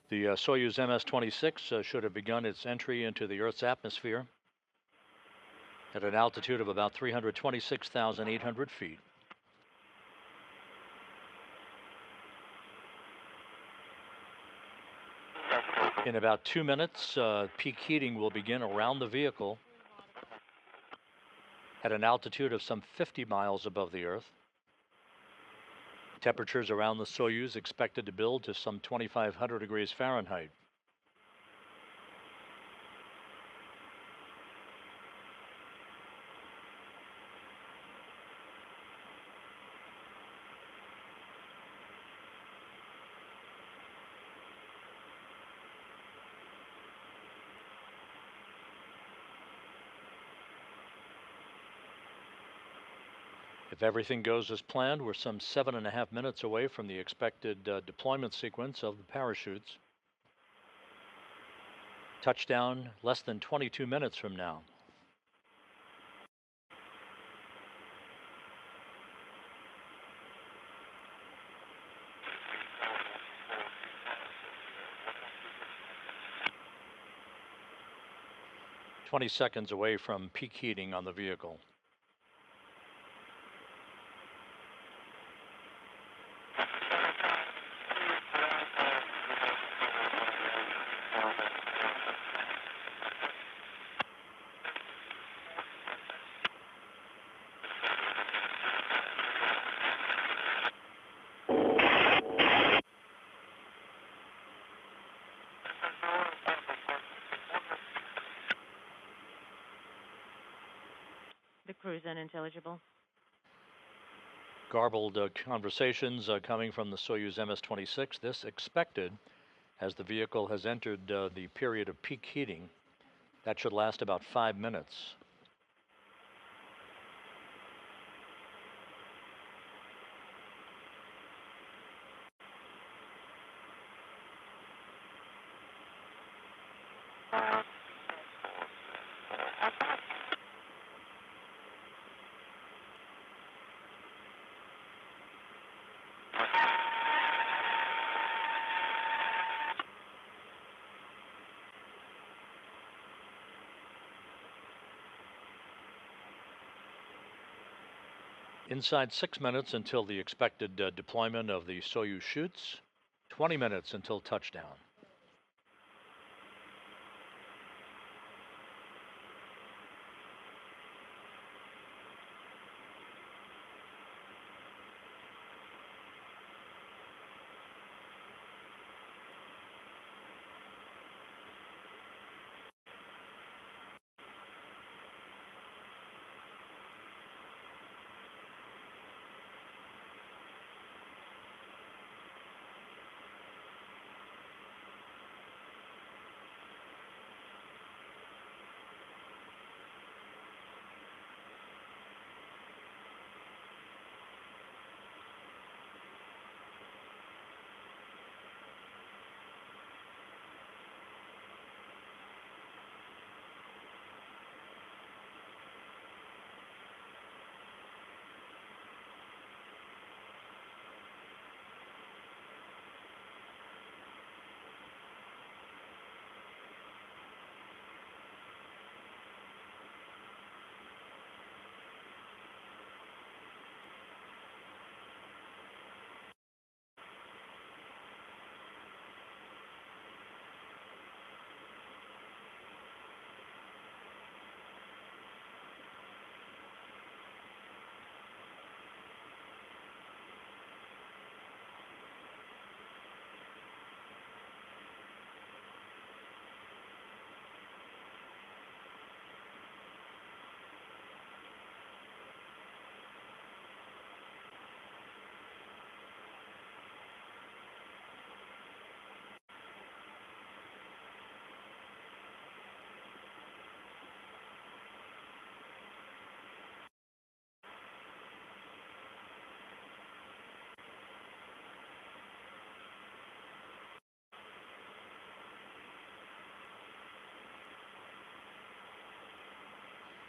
The Soyuz MS-26 should have begun its entry into the Earth's atmosphere at an altitude of about 326,800 feet. In about 2 minutes, peak heating will begin around the vehicle at an altitude of some 50 miles above the Earth. Temperatures around the Soyuz expected to build to some 2,500 degrees Fahrenheit. If everything goes as planned, we're some 7.5 minutes away from the expected deployment sequence of the parachutes. Touchdown less than 22 minutes from now. "20 seconds away from peak heating on the vehicle." The crew is unintelligible. Garbled conversations coming from the Soyuz MS-26. This expected as the vehicle has entered the period of peak heating. That should last about 5 minutes. Inside 6 minutes until the expected deployment of the Soyuz chutes, 20 minutes until touchdown.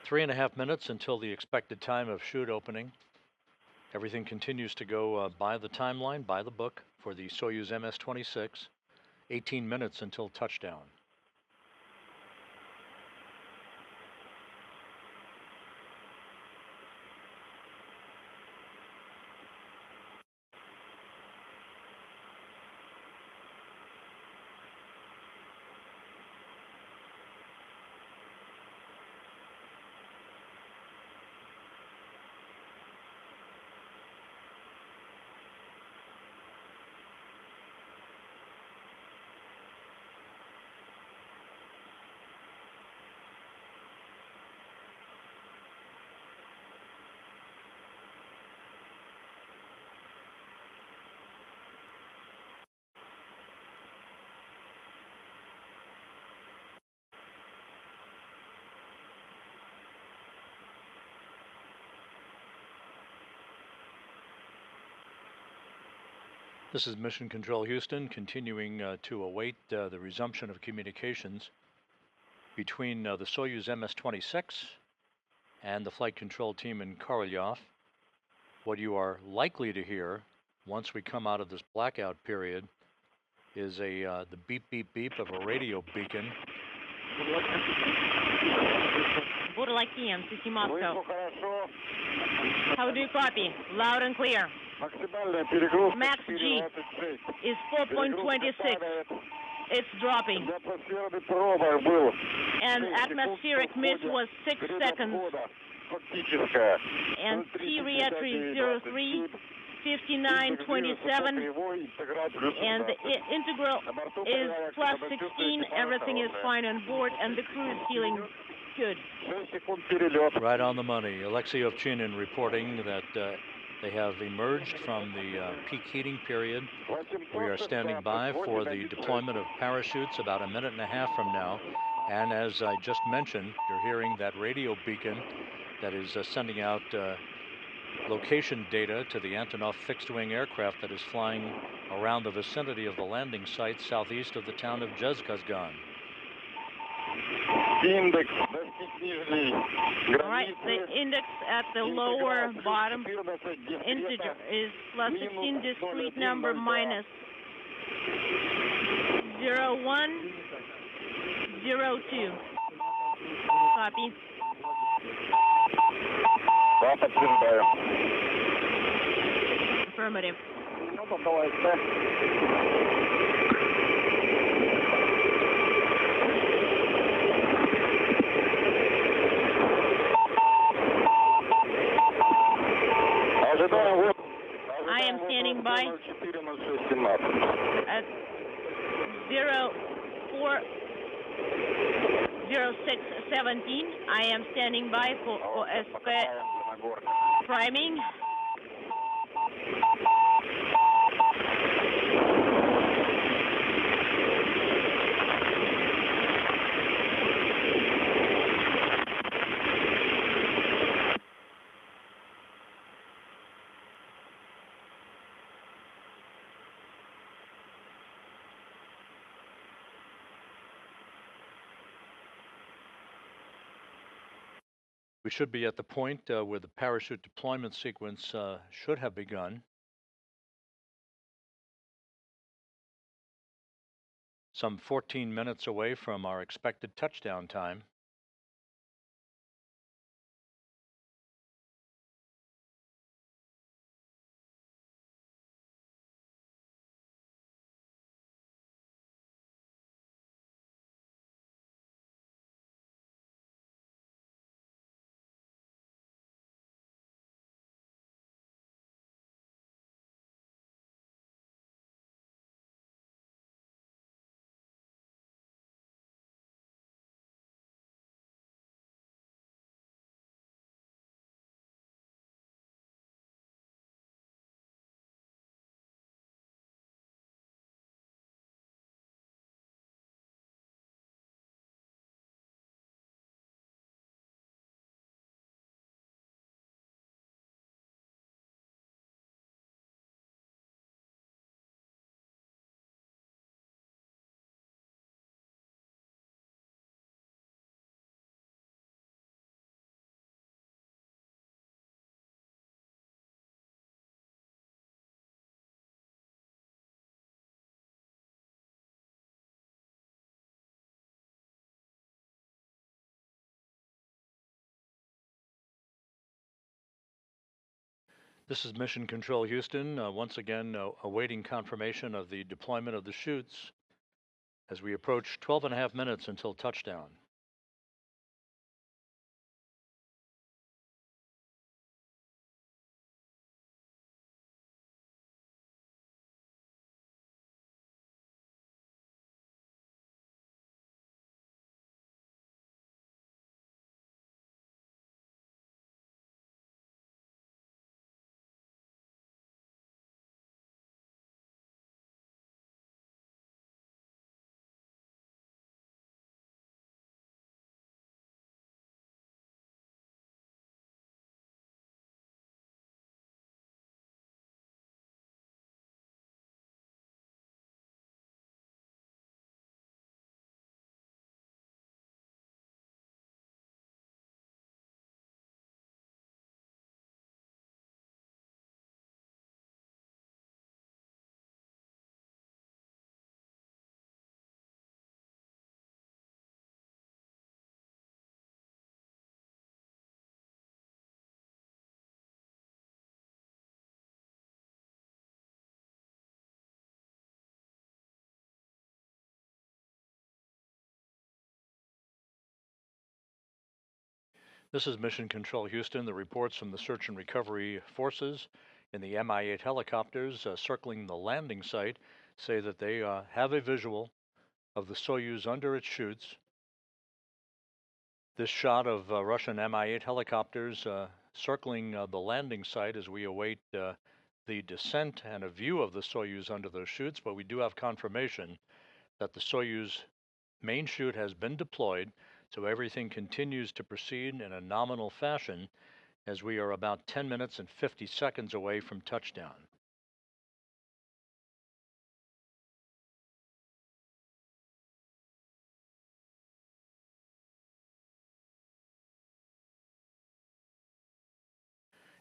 Three and a half minutes until the expected time of chute opening. Everything continues to go by the timeline, by the book, for the Soyuz MS-26. 18 minutes until touchdown. This is Mission Control Houston, continuing to await the resumption of communications between the Soyuz MS-26 and the flight control team in Korolyov. What you are likely to hear once we come out of this blackout period is the beep, beep, beep of a radio beacon. Burlakian, CC Moscow. How do you copy? Loud and clear. Max G is 4.26. It's dropping. And atmospheric miss was 6 seconds. And T reentry 03, 5927. And the integral is plus 16. Everything is fine on board, and the crew is feeling good. Right on the money. Alexei Ovchinin reporting that they have emerged from the peak heating period. We are standing by for the deployment of parachutes about a minute and a half from now. And as I just mentioned, you're hearing that radio beacon that is sending out location data to the Antonov fixed-wing aircraft that is flying around the vicinity of the landing site southeast of the town of Jezkazgan. All right, the index at the lower bottom integer is plus 16, discrete number minus 0102. Copy. Affirmative. I am standing by at 040617. I am standing by for OSP priming. We should be at the point where the parachute deployment sequence should have begun. Some 14 minutes away from our expected touchdown time. This is Mission Control Houston, once again awaiting confirmation of the deployment of the chutes as we approach 12.5 minutes until touchdown. This is Mission Control Houston. The reports from the search and recovery forces in the Mi-8 helicopters circling the landing site say that they have a visual of the Soyuz under its chutes. This shot of Russian Mi-8 helicopters circling the landing site as we await the descent and a view of the Soyuz under those chutes, but we do have confirmation that the Soyuz main chute has been deployed, so everything continues to proceed in a nominal fashion as we are about 10 minutes and 50 seconds away from touchdown.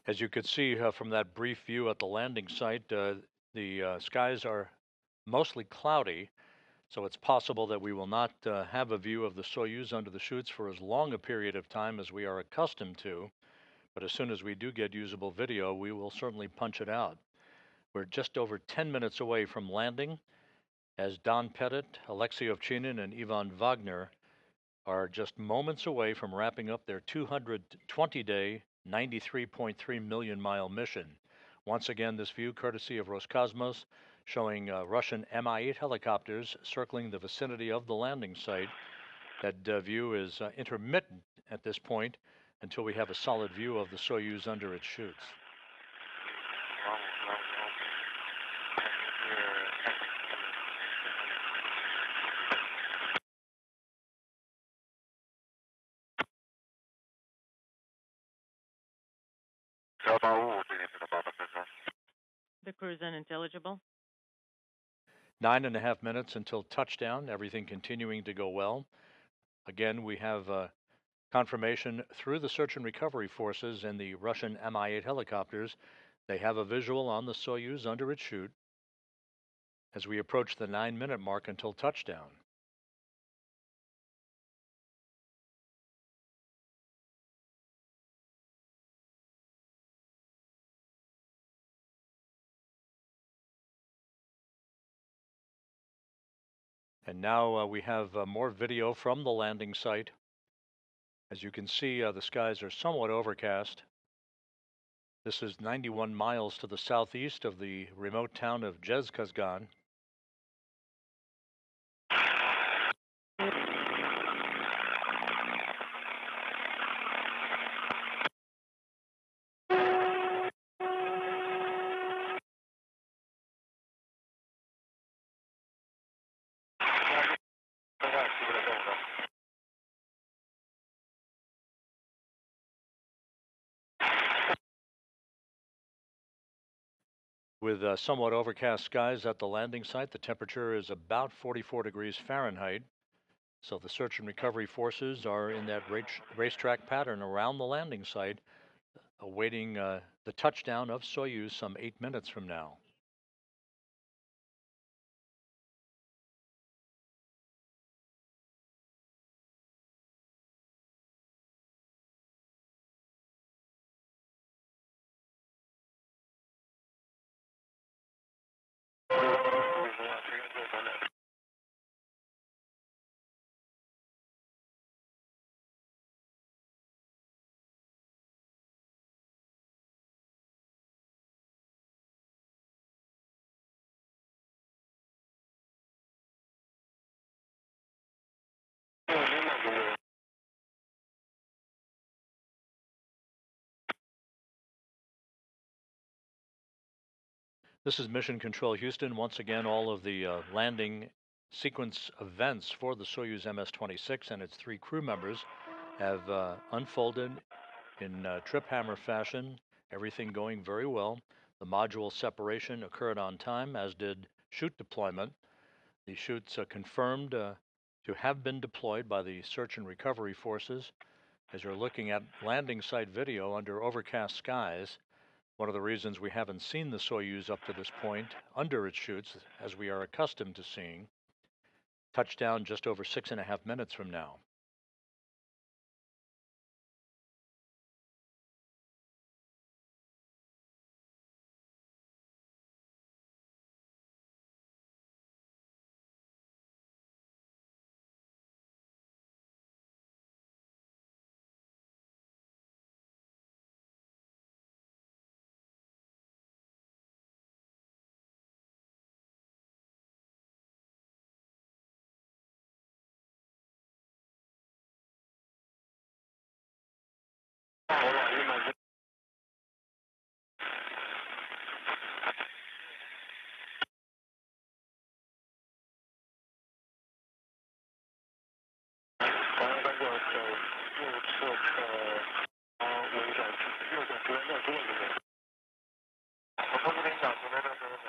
As you could see from that brief view at the landing site, the skies are mostly cloudy, so it's possible that we will not have a view of the Soyuz under the chutes for as long a period of time as we are accustomed to. But as soon as we do get usable video, we will certainly punch it out. We're just over 10 minutes away from landing, as Don Pettit, Alexei Ovchinin, and Ivan Wagner are just moments away from wrapping up their 220-day, 93.3 million mile mission. Once again, this view courtesy of Roscosmos, showing Russian Mi-8 helicopters circling the vicinity of the landing site. That view is intermittent at this point until we have a solid view of the Soyuz under its chutes. The crew is unintelligible. 9.5 minutes until touchdown, everything continuing to go well. Again, we have confirmation through the search and recovery forces and the Russian Mi-8 helicopters. They have a visual on the Soyuz under its chute as we approach the 9-minute mark until touchdown. And now we have more video from the landing site. As you can see, the skies are somewhat overcast. This is 91 miles to the southeast of the remote town of Zhezkazgan. With somewhat overcast skies at the landing site, the temperature is about 44 degrees Fahrenheit. So the search and recovery forces are in that racetrack pattern around the landing site, awaiting the touchdown of Soyuz some 8 minutes from now. This is Mission Control Houston. Once again, all of the landing sequence events for the Soyuz MS-26 and its 3 crew members have unfolded in trip hammer fashion, everything going very well. The module separation occurred on time, as did chute deployment. The chutes confirmed to have been deployed by the search and recovery forces. As you're looking at landing site video under overcast skies, one of the reasons we haven't seen the Soyuz up to this point under its chutes, as we are accustomed to seeing. Touchdown just over 6.5 minutes from now.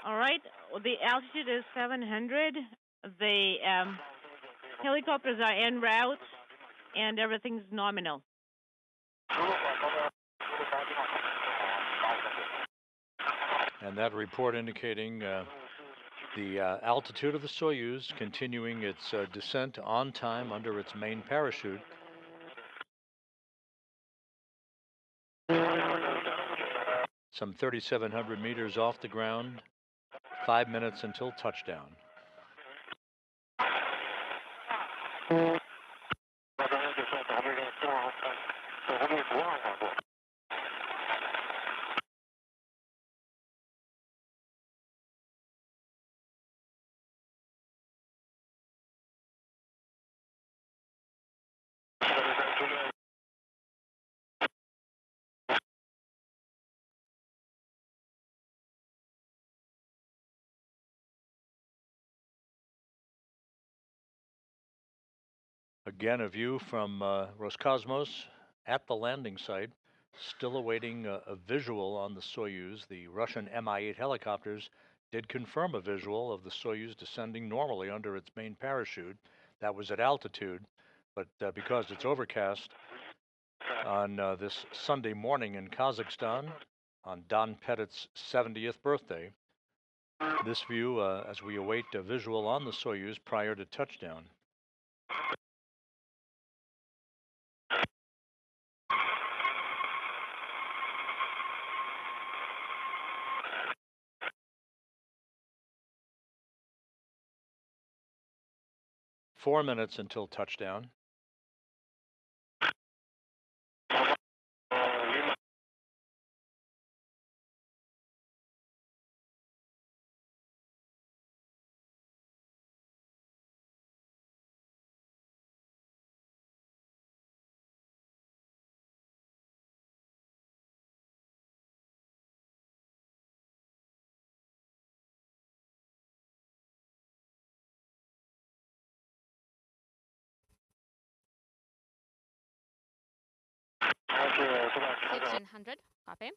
All right, the altitude is 700. The helicopters are en route, and everything's nominal. And that report indicating the altitude of the Soyuz continuing its descent on time under its main parachute. Some 3,700 meters off the ground, 5 minutes until touchdown. Again, a view from Roscosmos at the landing site, still awaiting a visual on the Soyuz. The Russian Mi-8 helicopters did confirm a visual of the Soyuz descending normally under its main parachute. That was at altitude, but because it's overcast on this Sunday morning in Kazakhstan, on Don Pettit's 70th birthday, this view as we await a visual on the Soyuz prior to touchdown. Four minutes until touchdown. Okay, 1500, copy.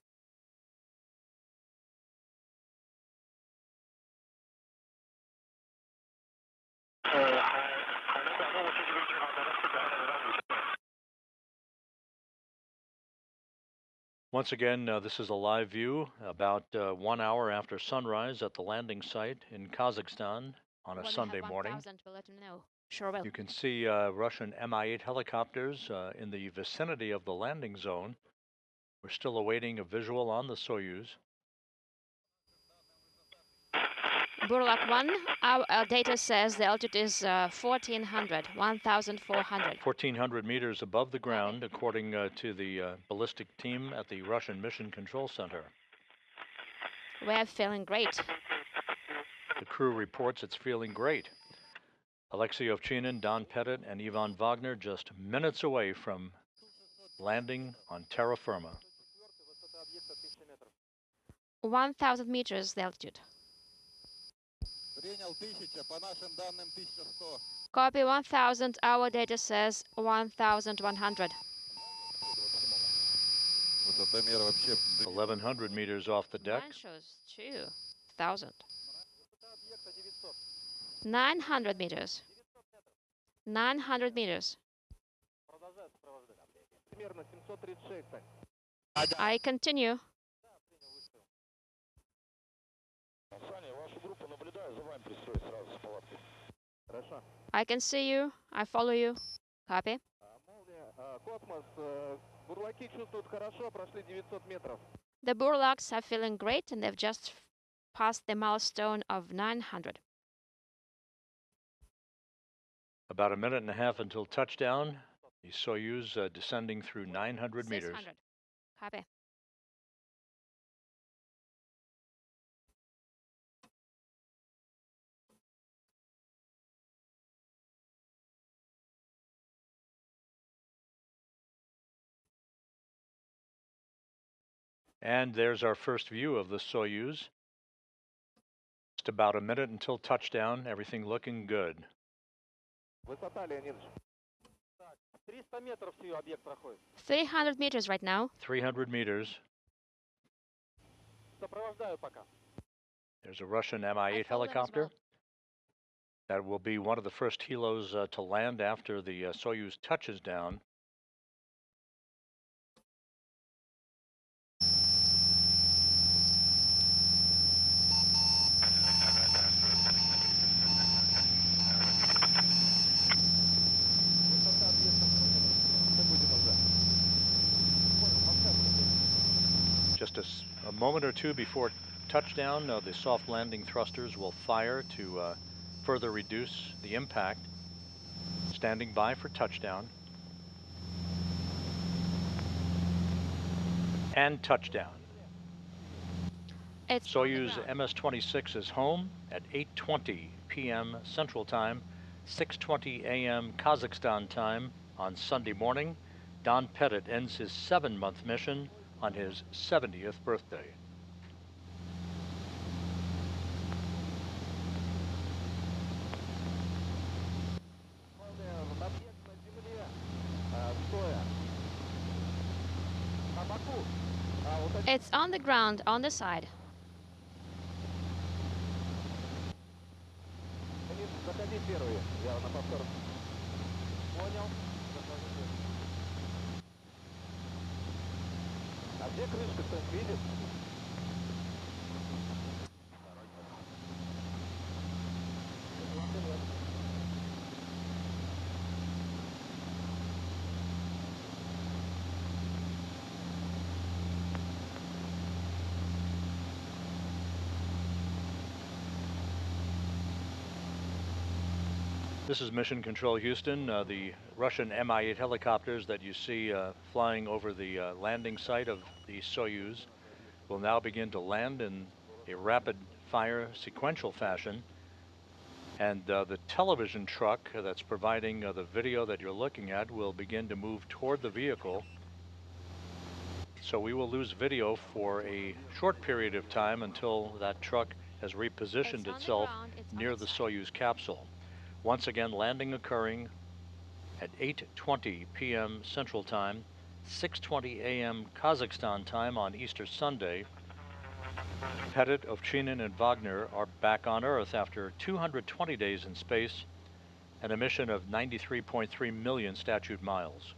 Once again, this is a live view about 1 hour after sunrise at the landing site in Kazakhstan on a Sunday morning. We'll let you know. Sure will. You can see Russian Mi-8 helicopters in the vicinity of the landing zone. We're still awaiting a visual on the Soyuz. Burlak 1, our data says the altitude is 1,400, 1,400. 1,400 meters above the ground, according to the ballistic team at the Russian Mission Control Center. We're feeling great. The crew reports it's feeling great. Alexei Ovchinin, Don Pettit, and Ivan Wagner just minutes away from landing on terra firma. 1,000 meters the altitude. Copy 1000. Our data says 1100. 1,100 meters off the deck. Mine shows 2000. 900 meters. 900 meters. I continue. I can see you. I follow you. Copy. The Burlaks are feeling great and they've just passed the milestone of 900. About a minute and a half until touchdown. The Soyuz descending through 900 meters. 600. Copy. And there's our first view of the Soyuz. Just about a minute until touchdown. Everything looking good. 300 meters right now. 300 meters. There's a Russian Mi-8 helicopter. That will be one of the first helos to land after the Soyuz touches down. Just a moment or two before touchdown, the soft landing thrusters will fire to further reduce the impact. Standing by for touchdown. And touchdown. Soyuz MS-26 is home at 8:20 p.m. Central Time, 6:20 a.m. Kazakhstan time on Sunday morning. Don Pettit ends his 7-month mission on his 70th birthday. It's on the ground, on the side. This is Mission Control Houston. The Russian Mi-8 helicopters that you see flying over the landing site of the Soyuz will now begin to land in a rapid fire sequential fashion. And the television truck that's providing the video that you're looking at will begin to move toward the vehicle. So we will lose video for a short period of time until that truck has repositioned itself near the Soyuz capsule. Once again, landing occurring at 8:20 p.m. Central Time, 6:20 a.m. Kazakhstan time on Easter Sunday. Pettit, Ovchinin, and Wagner are back on Earth after 220 days in space and a mission of 93.3 million statute miles.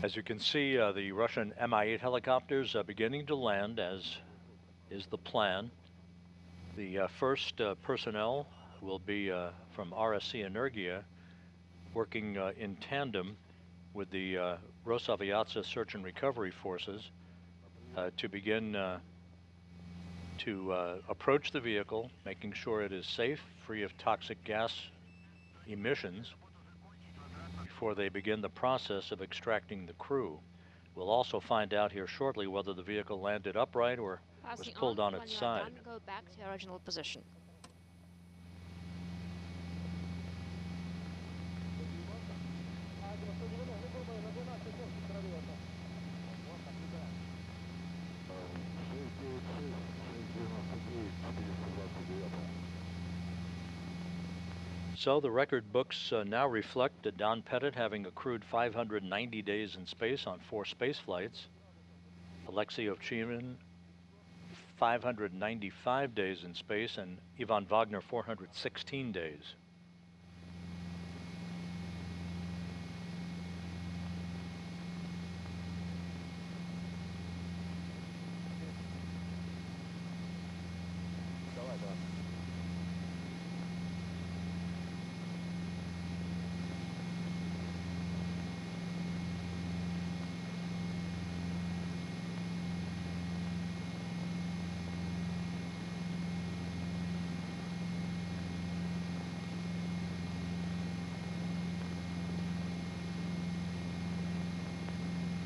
As you can see, the Russian Mi-8 helicopters are beginning to land, as is the plan. The first personnel will be from RSC Energia, working in tandem with the Rosaviatsa search and recovery forces to begin to approach the vehicle, making sure it is safe, free of toxic gas emissions, before they begin the process of extracting the crew. We'll also find out here shortly whether the vehicle landed upright or was pulled on its side. When you are done, go back to your original position. So the record books now reflect Don Pettit having accrued 590 days in space on 4 space flights. Alexei Ovchinin 595 days in space, and Ivan Wagner 416 days.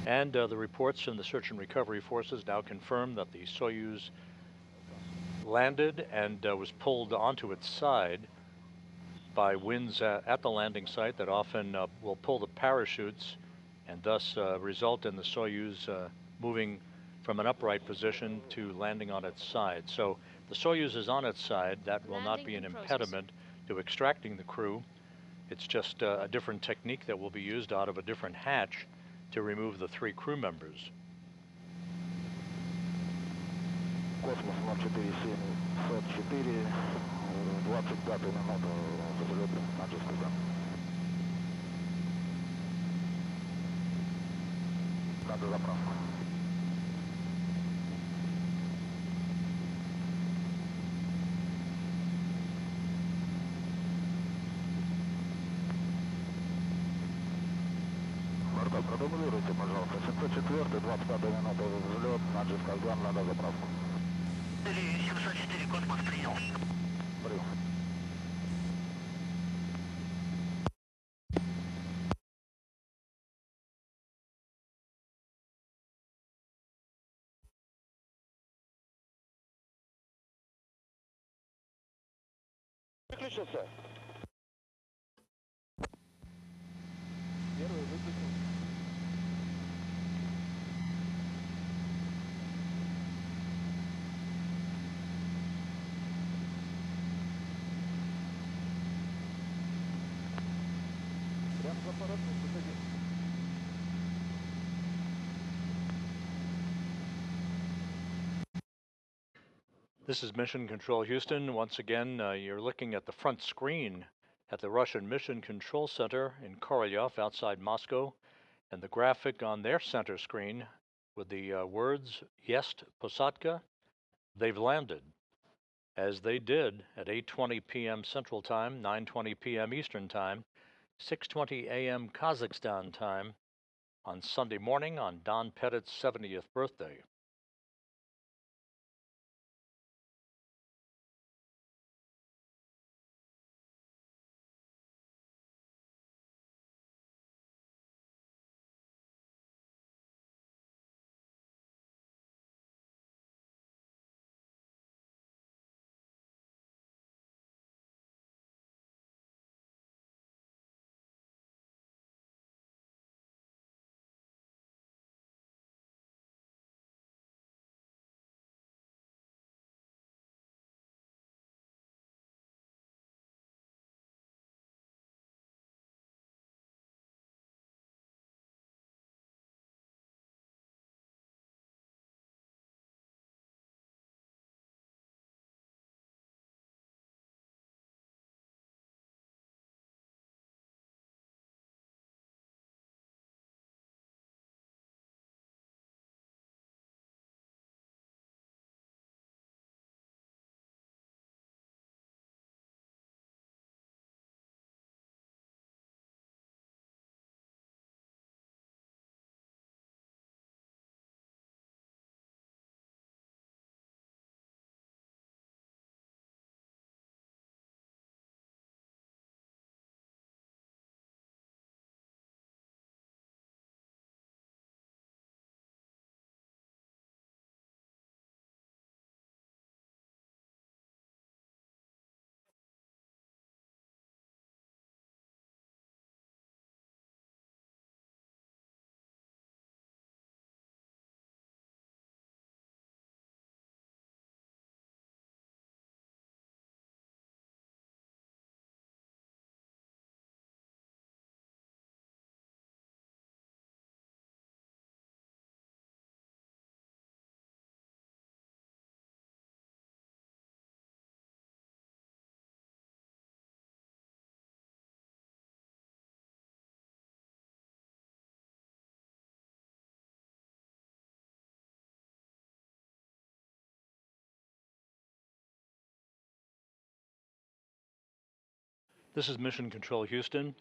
And the reports from the search and recovery forces now confirm that the Soyuz landed and was pulled onto its side by winds at the landing site that often will pull the parachutes and thus result in the Soyuz moving from an upright position to landing on its side. So the Soyuz is on its side. That will not be an impediment to extracting the crew. It's just a different technique that will be used out of a different hatch to remove the 3 crew members. Космос 04704, 25 минута взлет на Джеспизан. Надо заправку. Продублируйте, пожалуйста. 704, 25 минута взлет на Джеспизан, надо заправку. 704, космос принял. Принял. Выключился. Первый выключил. This is Mission Control Houston. Once again, you're looking at the front screen at the Russian Mission Control Center in Korolyov outside Moscow, and the graphic on their center screen with the words, Есть посадка, they've landed, as they did at 8:20 p.m. Central Time, 9:20 p.m. Eastern Time, 6:20 a.m. Kazakhstan time on Sunday morning on Don Pettit's 70th birthday. This is Mission Control Houston.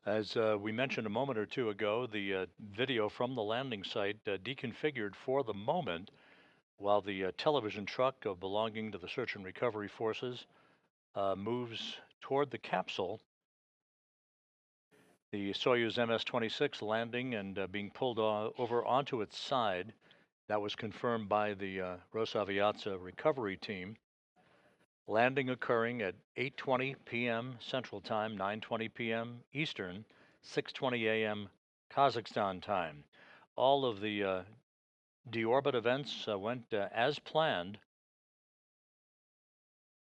As we mentioned a moment or two ago, the video from the landing site deconfigured for the moment while the television truck belonging to the search and recovery forces moves toward the capsule. The Soyuz MS-26 landing and being pulled over onto its side. That was confirmed by the Rosaviatsa recovery team. Landing occurring at 8:20 p.m. Central Time, 9:20 p.m. Eastern, 6:20 a.m. Kazakhstan time. All of the deorbit events went as planned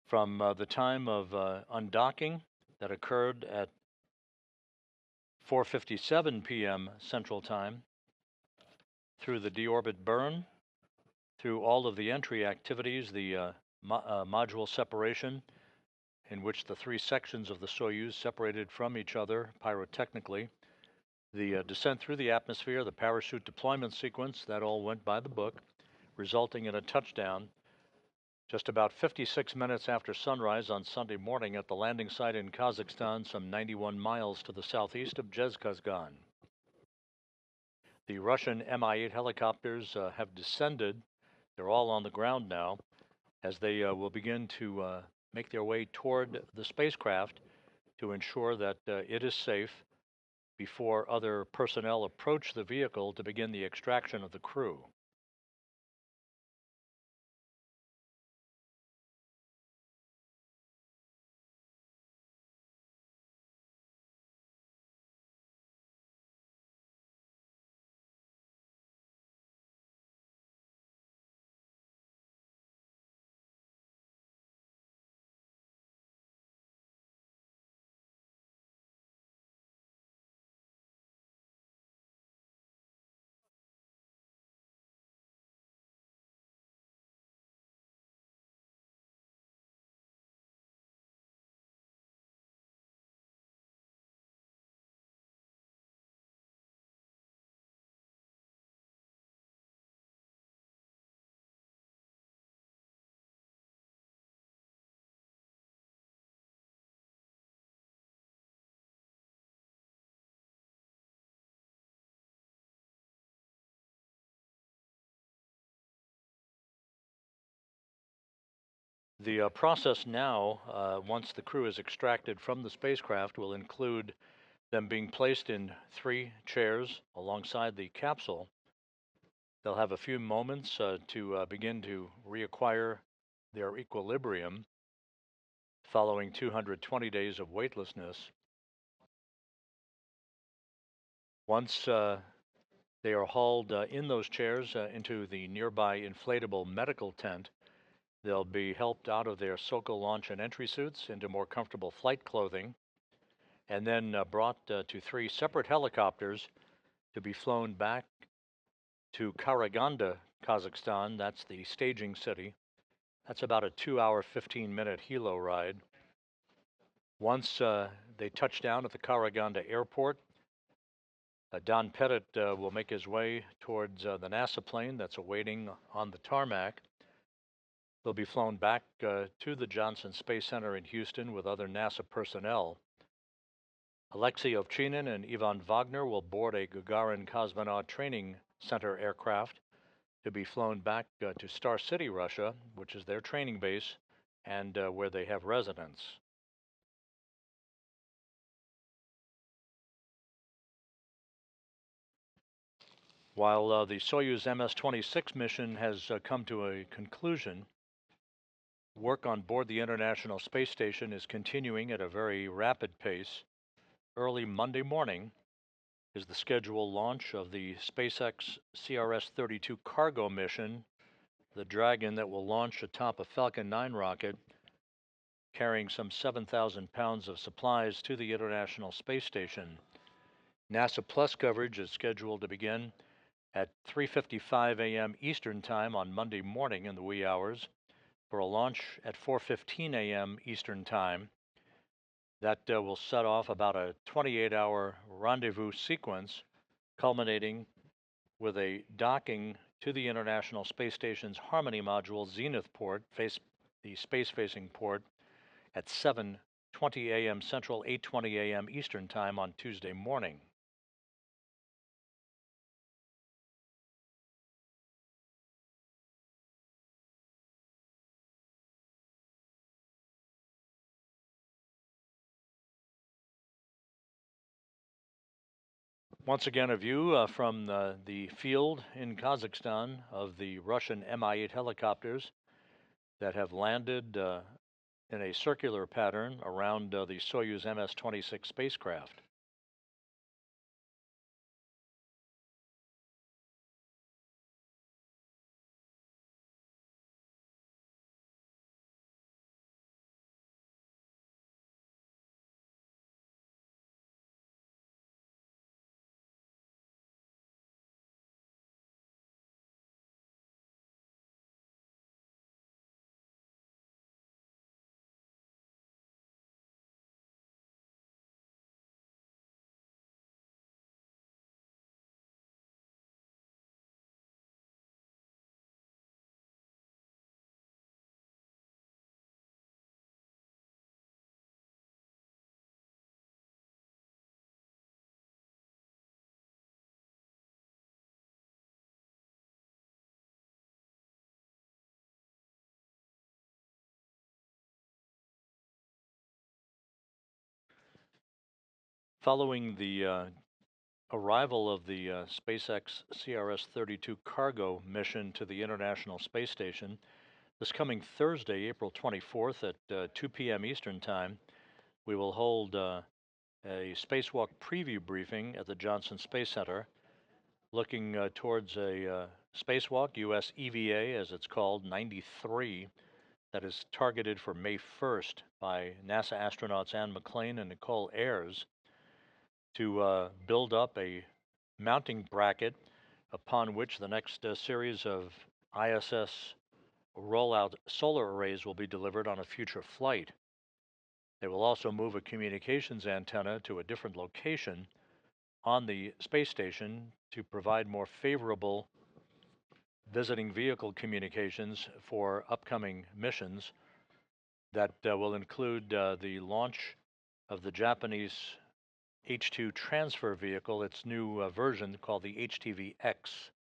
from the time of undocking that occurred at 4:57 p.m. Central Time, through the deorbit burn, through all of the entry activities, the module separation, in which the three sections of the Soyuz separated from each other pyrotechnically, the descent through the atmosphere, the parachute deployment sequence, that all went by the book, resulting in a touchdown just about 56 minutes after sunrise on Sunday morning at the landing site in Kazakhstan, some 91 miles to the southeast of Zhezkazgan. The Russian Mi-8 helicopters have descended. They're all on the ground now, as they will begin to make their way toward the spacecraft to ensure that it is safe before other personnel approach the vehicle to begin the extraction of the crew. The process now, once the crew is extracted from the spacecraft, will include them being placed in 3 chairs alongside the capsule. They'll have a few moments to begin to reacquire their equilibrium following 220 days of weightlessness. Once they are hauled in those chairs into the nearby inflatable medical tent, they'll be helped out of their Sokol launch and entry suits into more comfortable flight clothing, and then brought to 3 separate helicopters to be flown back to Karaganda, Kazakhstan. That's the staging city. That's about a 2-hour, 15-minute helo ride. Once they touch down at the Karaganda airport, Don Pettit will make his way towards the NASA plane that's awaiting on the tarmac. They'll be flown back to the Johnson Space Center in Houston with other NASA personnel. Alexei Ovchinin and Ivan Wagner will board a Gagarin Cosmonaut Training Center aircraft to be flown back to Star City, Russia, which is their training base and where they have residence. While the Soyuz MS-26 mission has come to a conclusion, work on board the International Space Station is continuing at a very rapid pace. Early Monday morning is the scheduled launch of the SpaceX CRS-32 cargo mission, the Dragon that will launch atop a Falcon 9 rocket carrying some 7,000 pounds of supplies to the International Space Station. NASA Plus coverage is scheduled to begin at 3:55 a.m. Eastern Time on Monday morning in the wee hours for a launch at 4:15 a.m. Eastern Time. That will set off about a 28-hour rendezvous sequence, culminating with a docking to the International Space Station's Harmony module Zenith port, the space-facing port, at 7 6:20 a.m. Central, 8:20 a.m. Eastern Time on Tuesday morning. Once again, a view from the field in Kazakhstan of the Russian Mi-8 helicopters that have landed in a circular pattern around the Soyuz MS-26 spacecraft. Following the arrival of the SpaceX CRS-32 cargo mission to the International Space Station, this coming Thursday, April 24th at 2 p.m. Eastern Time, we will hold a spacewalk preview briefing at the Johnson Space Center, looking towards a spacewalk, US EVA as it's called, 93, that is targeted for May 1st by NASA astronauts Anne McClain and Nicole Ayers to build up a mounting bracket upon which the next series of ISS rollout solar arrays will be delivered on a future flight. They will also move a communications antenna to a different location on the space station to provide more favorable visiting vehicle communications for upcoming missions that will include the launch of the Japanese H2 transfer vehicle, its new version called the HTV-X.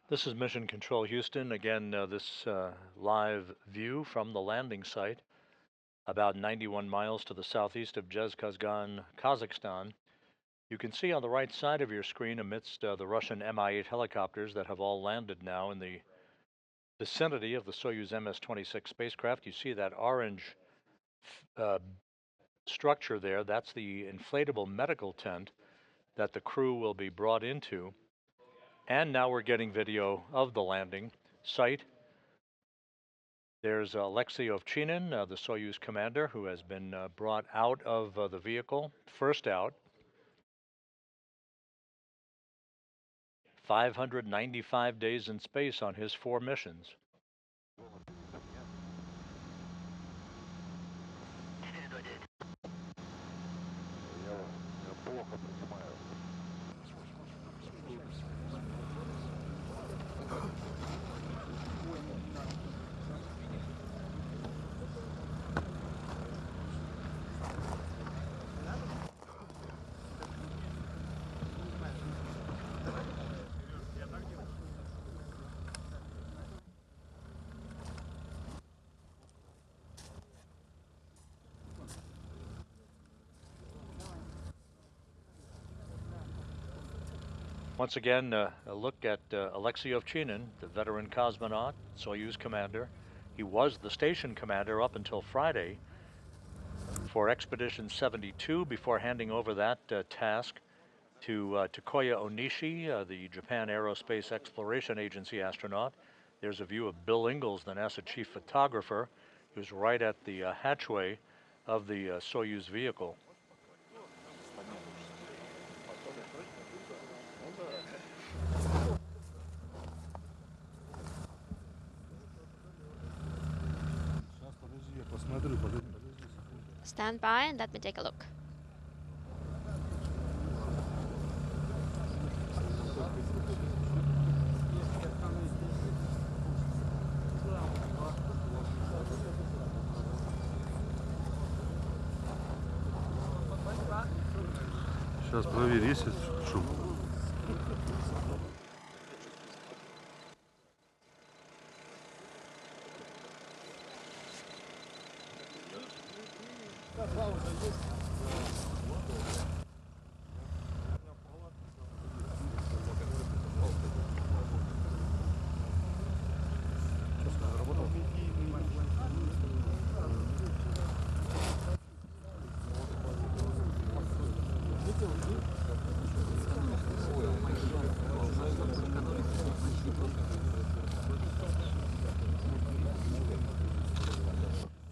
This is Mission Control Houston. Again, this live view from the landing site, about 91 miles to the southeast of Zhezkazgan, Kazakhstan. You can see on the right side of your screen, amidst the Russian Mi-8 helicopters that have all landed now in the vicinity of the Soyuz MS-26 spacecraft, you see that orange structure there. That's the inflatable medical tent that the crew will be brought into. And now we're getting video of the landing site. There's Alexei Ovchinin, the Soyuz commander, who has been brought out of the vehicle, first out. 595 days in space on his 4 missions. Once again, a look at Alexei Ovchinin, the veteran cosmonaut, Soyuz commander. He was the station commander up until Friday for Expedition 72 before handing over that task to Takoya Onishi, the Japan Aerospace Exploration Agency astronaut. There's a view of Bill Ingalls, the NASA chief photographer, who's right at the hatchway of the Soyuz vehicle. Stand by and let me take a look. Сейчас проверь, есть шум.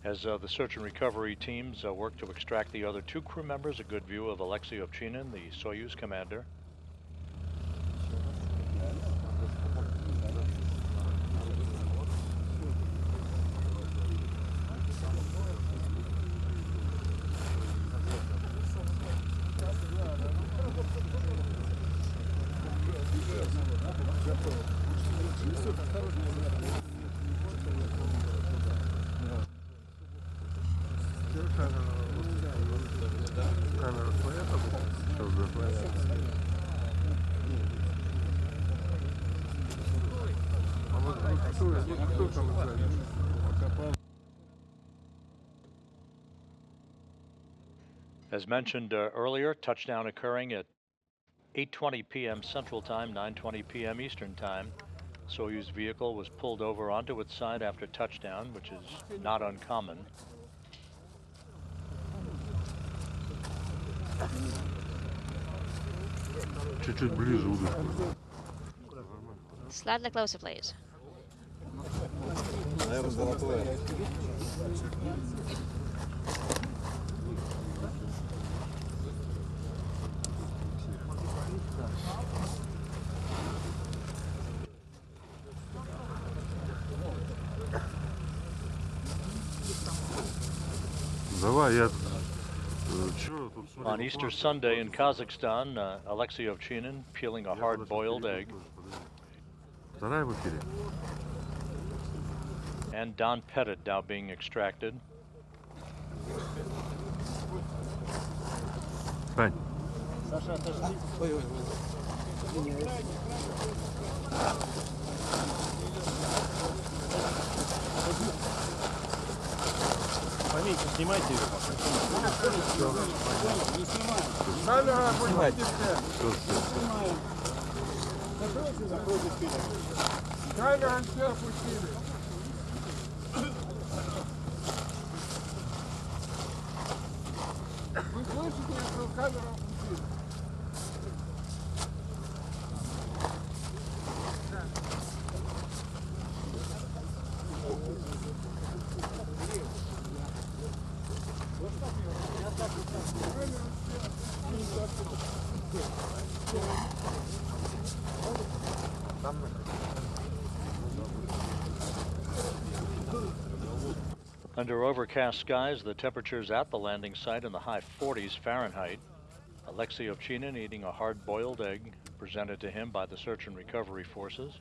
As the search and recovery teams work to extract the other 2 crew members, a good view of Alexei Ovchinin, the Soyuz commander. As mentioned earlier, touchdown occurring at 8:20 p.m. Central Time, 9:20 p.m. Eastern Time. Soyuz vehicle was pulled over onto its side after touchdown, which is not uncommon. Чуть-чуть ближе удочку. Slightly closer, please. Наверное, золотое. Давай, я... On Easter Sunday in Kazakhstan, Alexei Ovchinin peeling a hard-boiled egg. Вторая в эфире. And Don Pettit now being extracted. Тань. Фамильку снимайте его. Камера все опустили. Вы слышите, что камеру опустили? Under overcast skies, the temperatures at the landing site in the high 40s Fahrenheit. Alexei Ovchinin eating a hard-boiled egg presented to him by the search and recovery forces.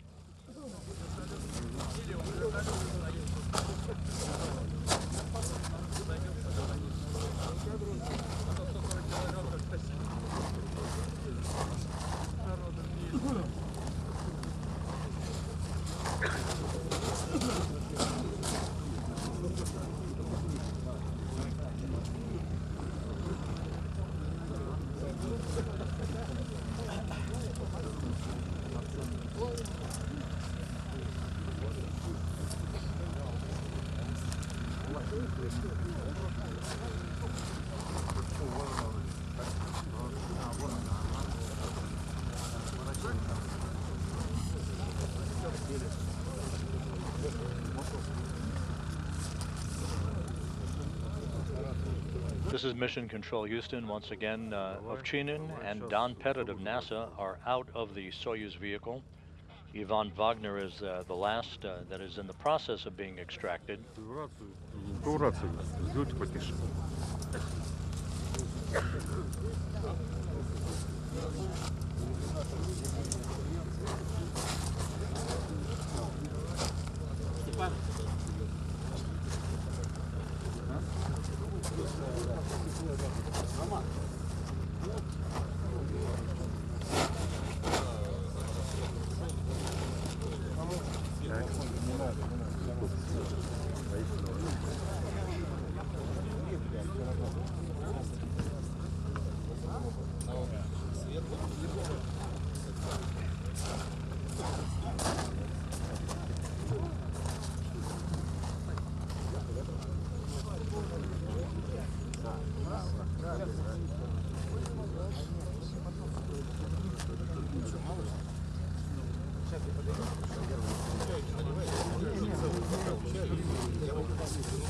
This is Mission Control Houston. Once again, Ovchinin and Don Pettit of NASA are out of the Soyuz vehicle. Ivan Wagner is the last that is in the process of being extracted.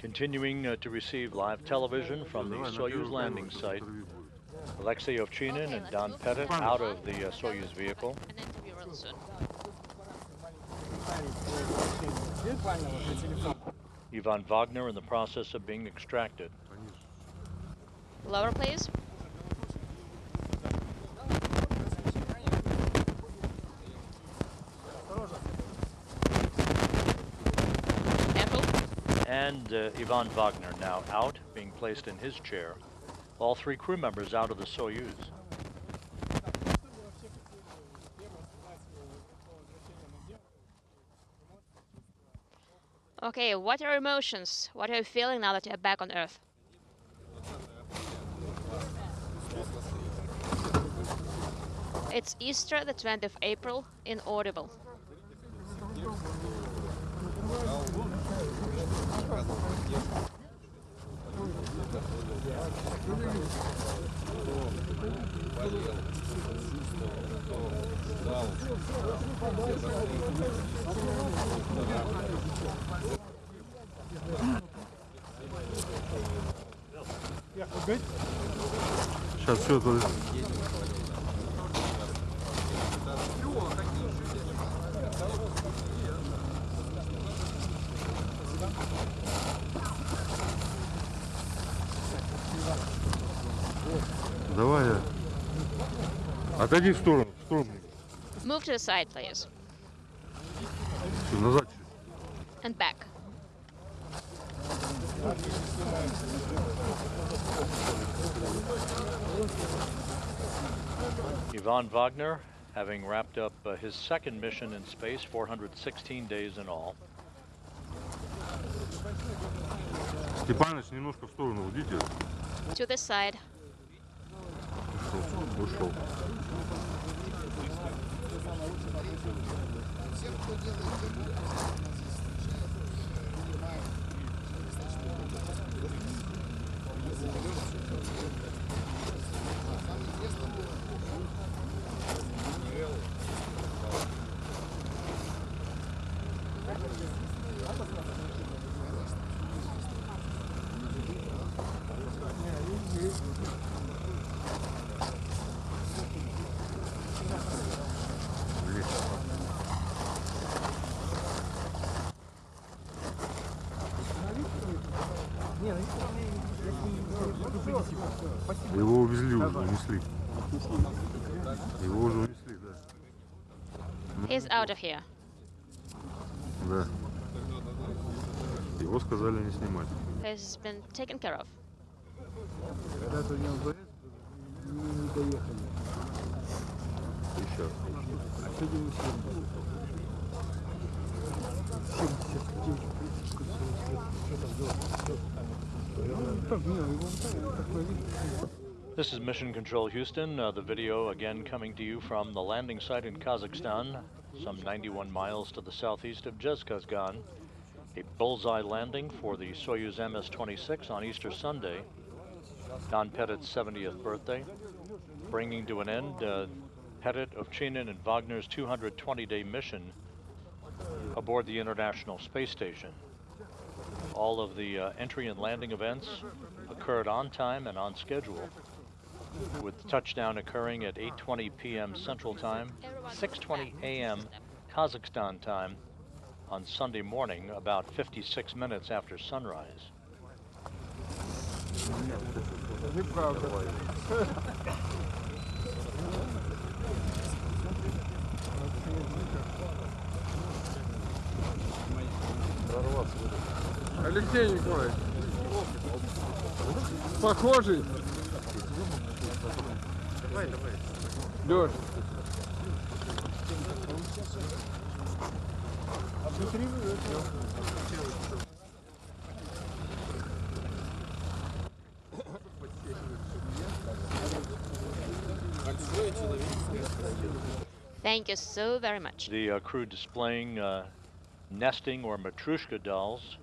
Continuing to receive live television from the Soyuz landing site, Alexei Ovchinin and Don Pettit out of the Soyuz vehicle. An interview real soon. Ivan Wagner in the process of being extracted. Lower, please. And Ivan Wagner now out, being placed in his chair. All three crew members out of the Soyuz. Okay, what are your emotions? What are you feeling now that you're back on Earth? It's Easter, the 20th of April, inaudible. Сейчас все это... Давай. Отойди в сторону, Move to the side, please. Все, назад. And back. Ivan Wagner, having wrapped up his second mission in space, 416 days in all. Степаныч, немножко в сторону уйдите. To the side. Ушел. Его увезли, уже унесли. Его уже унесли, да. He's out of here. Да. Его сказали не снимать. He's been taken care of. Сейчас. This is Mission Control Houston. The video again coming to you from the landing site in Kazakhstan, some 91 miles to the southeast of Zhezkazgan. A bullseye landing for the Soyuz MS-26 on Easter Sunday, Don Pettit's 70th birthday, bringing to an end Pettit, Ovchinin, and Wagner's 220-day mission aboard the International Space Station. All of the entry and landing events occurred on time and on schedule, with touchdown occurring at 8:20 p.m. Central Time, 6:20 a.m. Kazakhstan time on Sunday morning, about 56 minutes after sunrise. Алексей Николаевич, похожий. Лёш. Thank you so very much. The crew displaying nesting or matrushka dolls.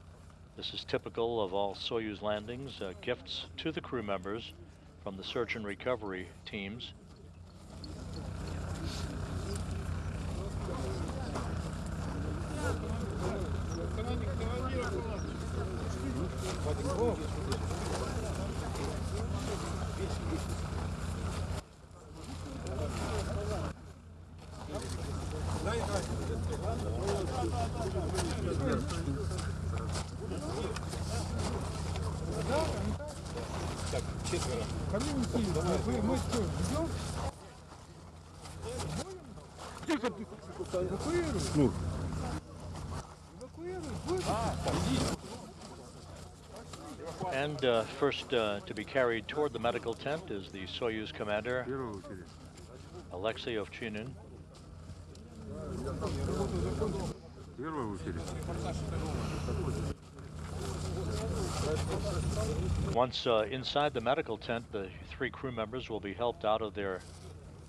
This is typical of all Soyuz landings, gifts to the crew members from the search and recovery teams. And first to be carried toward the medical tent is the Soyuz commander, Alexei Ovchinin. Once inside the medical tent, the three crew members will be helped out of their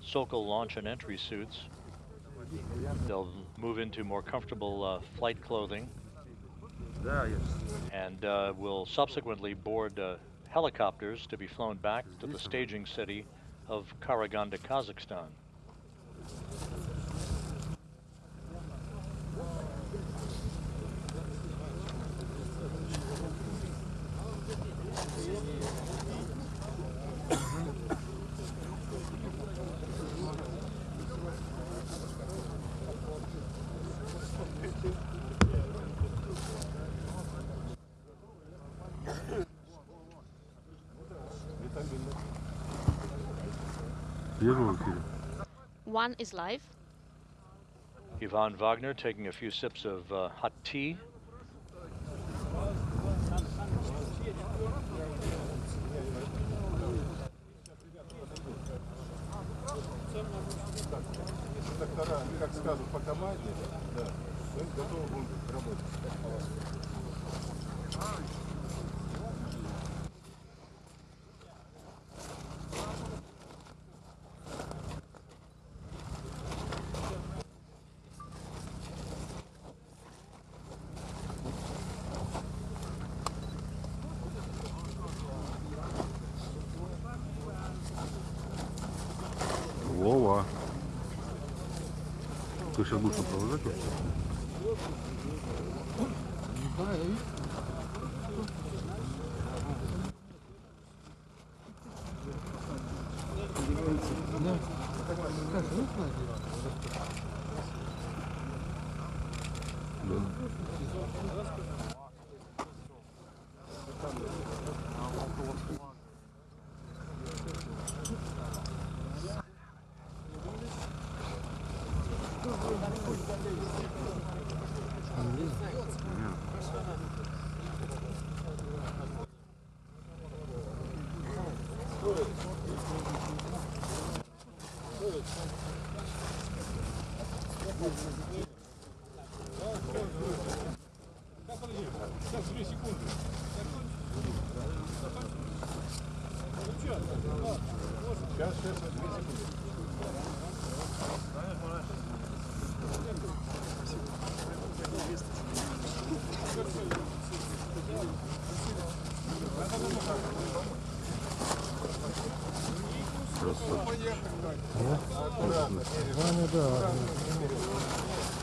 Sokol launch and entry suits. They'll move into more comfortable flight clothing and will subsequently board helicopters to be flown back to the staging city of Karaganda, Kazakhstan. One is live. Ivan Wagner taking a few sips of hot tea. Вова. Ты сейчас будешь провожать вообще?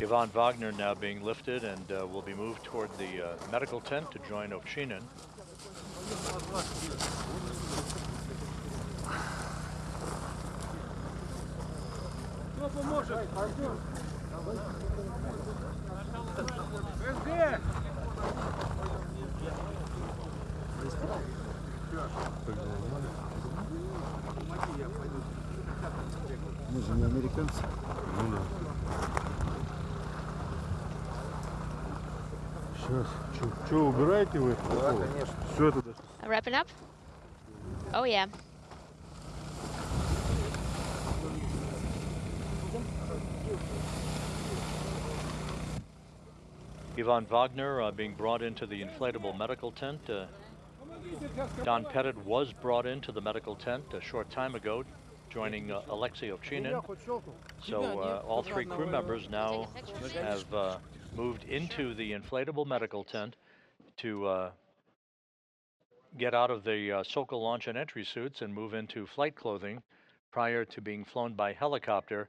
Yvonne Wagner now being lifted and will be moved toward the medical tent to join Ovchinin. Мы же не американцы. Ну да. Сейчас. Что, убираете вы это? Да, конечно. Все это даже. Wrapping up? Oh, yeah. Yvonne Wagner being brought into the inflatable medical tent. Don Pettit was brought into the medical tent a short time ago, joining Alexei Ovchinin. So all three crew members now have moved into the inflatable medical tent to get out of the Sokol launch and entry suits and move into flight clothing prior to being flown by helicopter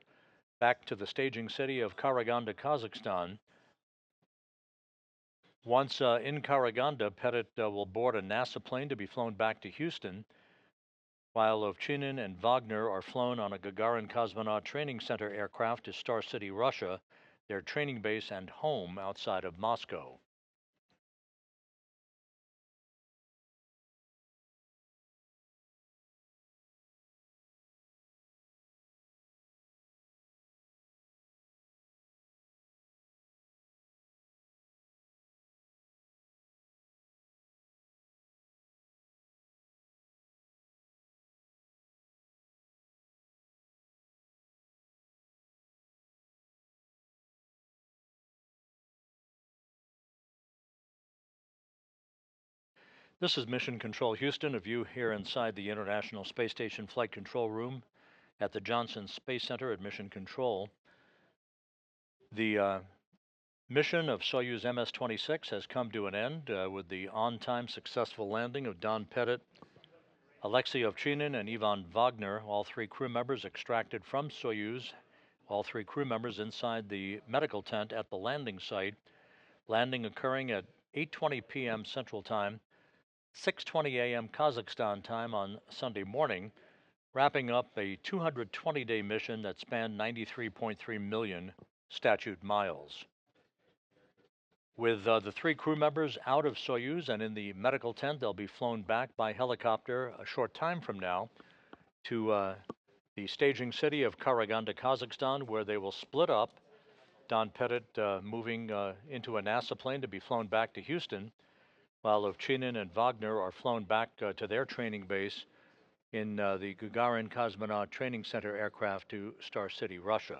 back to the staging city of Karaganda, Kazakhstan. Once in Karaganda, Pettit will board a NASA plane to be flown back to Houston, while Ovchinin and Wagner are flown on a Gagarin Cosmonaut Training Center aircraft to Star City, Russia, their training base and home outside of Moscow. This is Mission Control Houston, a view here inside the International Space Station Flight Control Room at the Johnson Space Center at Mission Control. The mission of Soyuz MS-26 has come to an end with the on-time successful landing of Don Pettit, Alexei Ovchinin, and Yvonne Wagner, all three crew members extracted from Soyuz, all three crew members inside the medical tent at the landing site, landing occurring at 8:20 p.m. Central Time, 6:20 a.m. Kazakhstan time on Sunday morning, wrapping up a 220-day mission that spanned 93.3 million statute miles. With the three crew members out of Soyuz and in the medical tent, they'll be flown back by helicopter a short time from now to the staging city of Karaganda, Kazakhstan, where they will split up. Don Pettit moving into a NASA plane to be flown back to Houston, while Ovchinin and Wagner are flown back to their training base in the Gagarin Cosmonaut Training Center aircraft to Star City, Russia.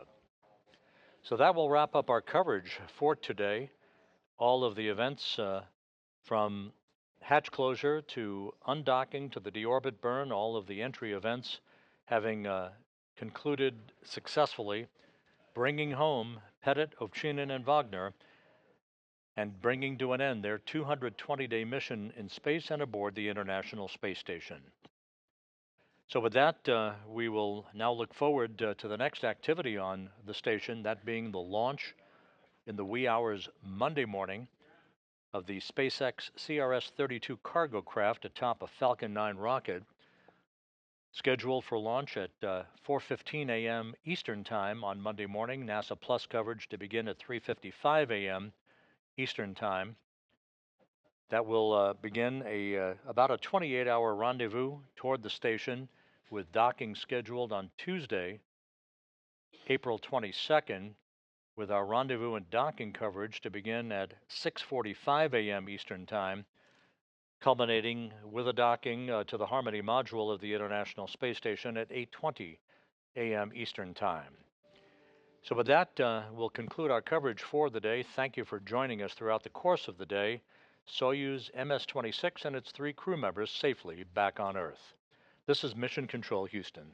So that will wrap up our coverage for today. All of the events from hatch closure to undocking to the deorbit burn, all of the entry events having concluded successfully, bringing home Pettit, Ovchinin, and Wagner, and bringing to an end their 220-day mission in space and aboard the International Space Station. So with that, we will now look forward to the next activity on the station, that being the launch in the wee hours Monday morning of the SpaceX CRS-32 cargo craft atop a Falcon 9 rocket, scheduled for launch at 4:15 a.m. Eastern Time on Monday morning. NASA Plus coverage to begin at 3:55 a.m. Eastern Time. That will begin about a 28-hour rendezvous toward the station, with docking scheduled on Tuesday, April 22nd, with our rendezvous and docking coverage to begin at 6:45 a.m. Eastern Time, culminating with a docking to the Harmony module of the International Space Station at 8:20 a.m. Eastern Time. So with that, we'll conclude our coverage for the day. Thank you for joining us throughout the course of the day. Soyuz MS-26 and its 3 crew members safely back on Earth. This is Mission Control Houston.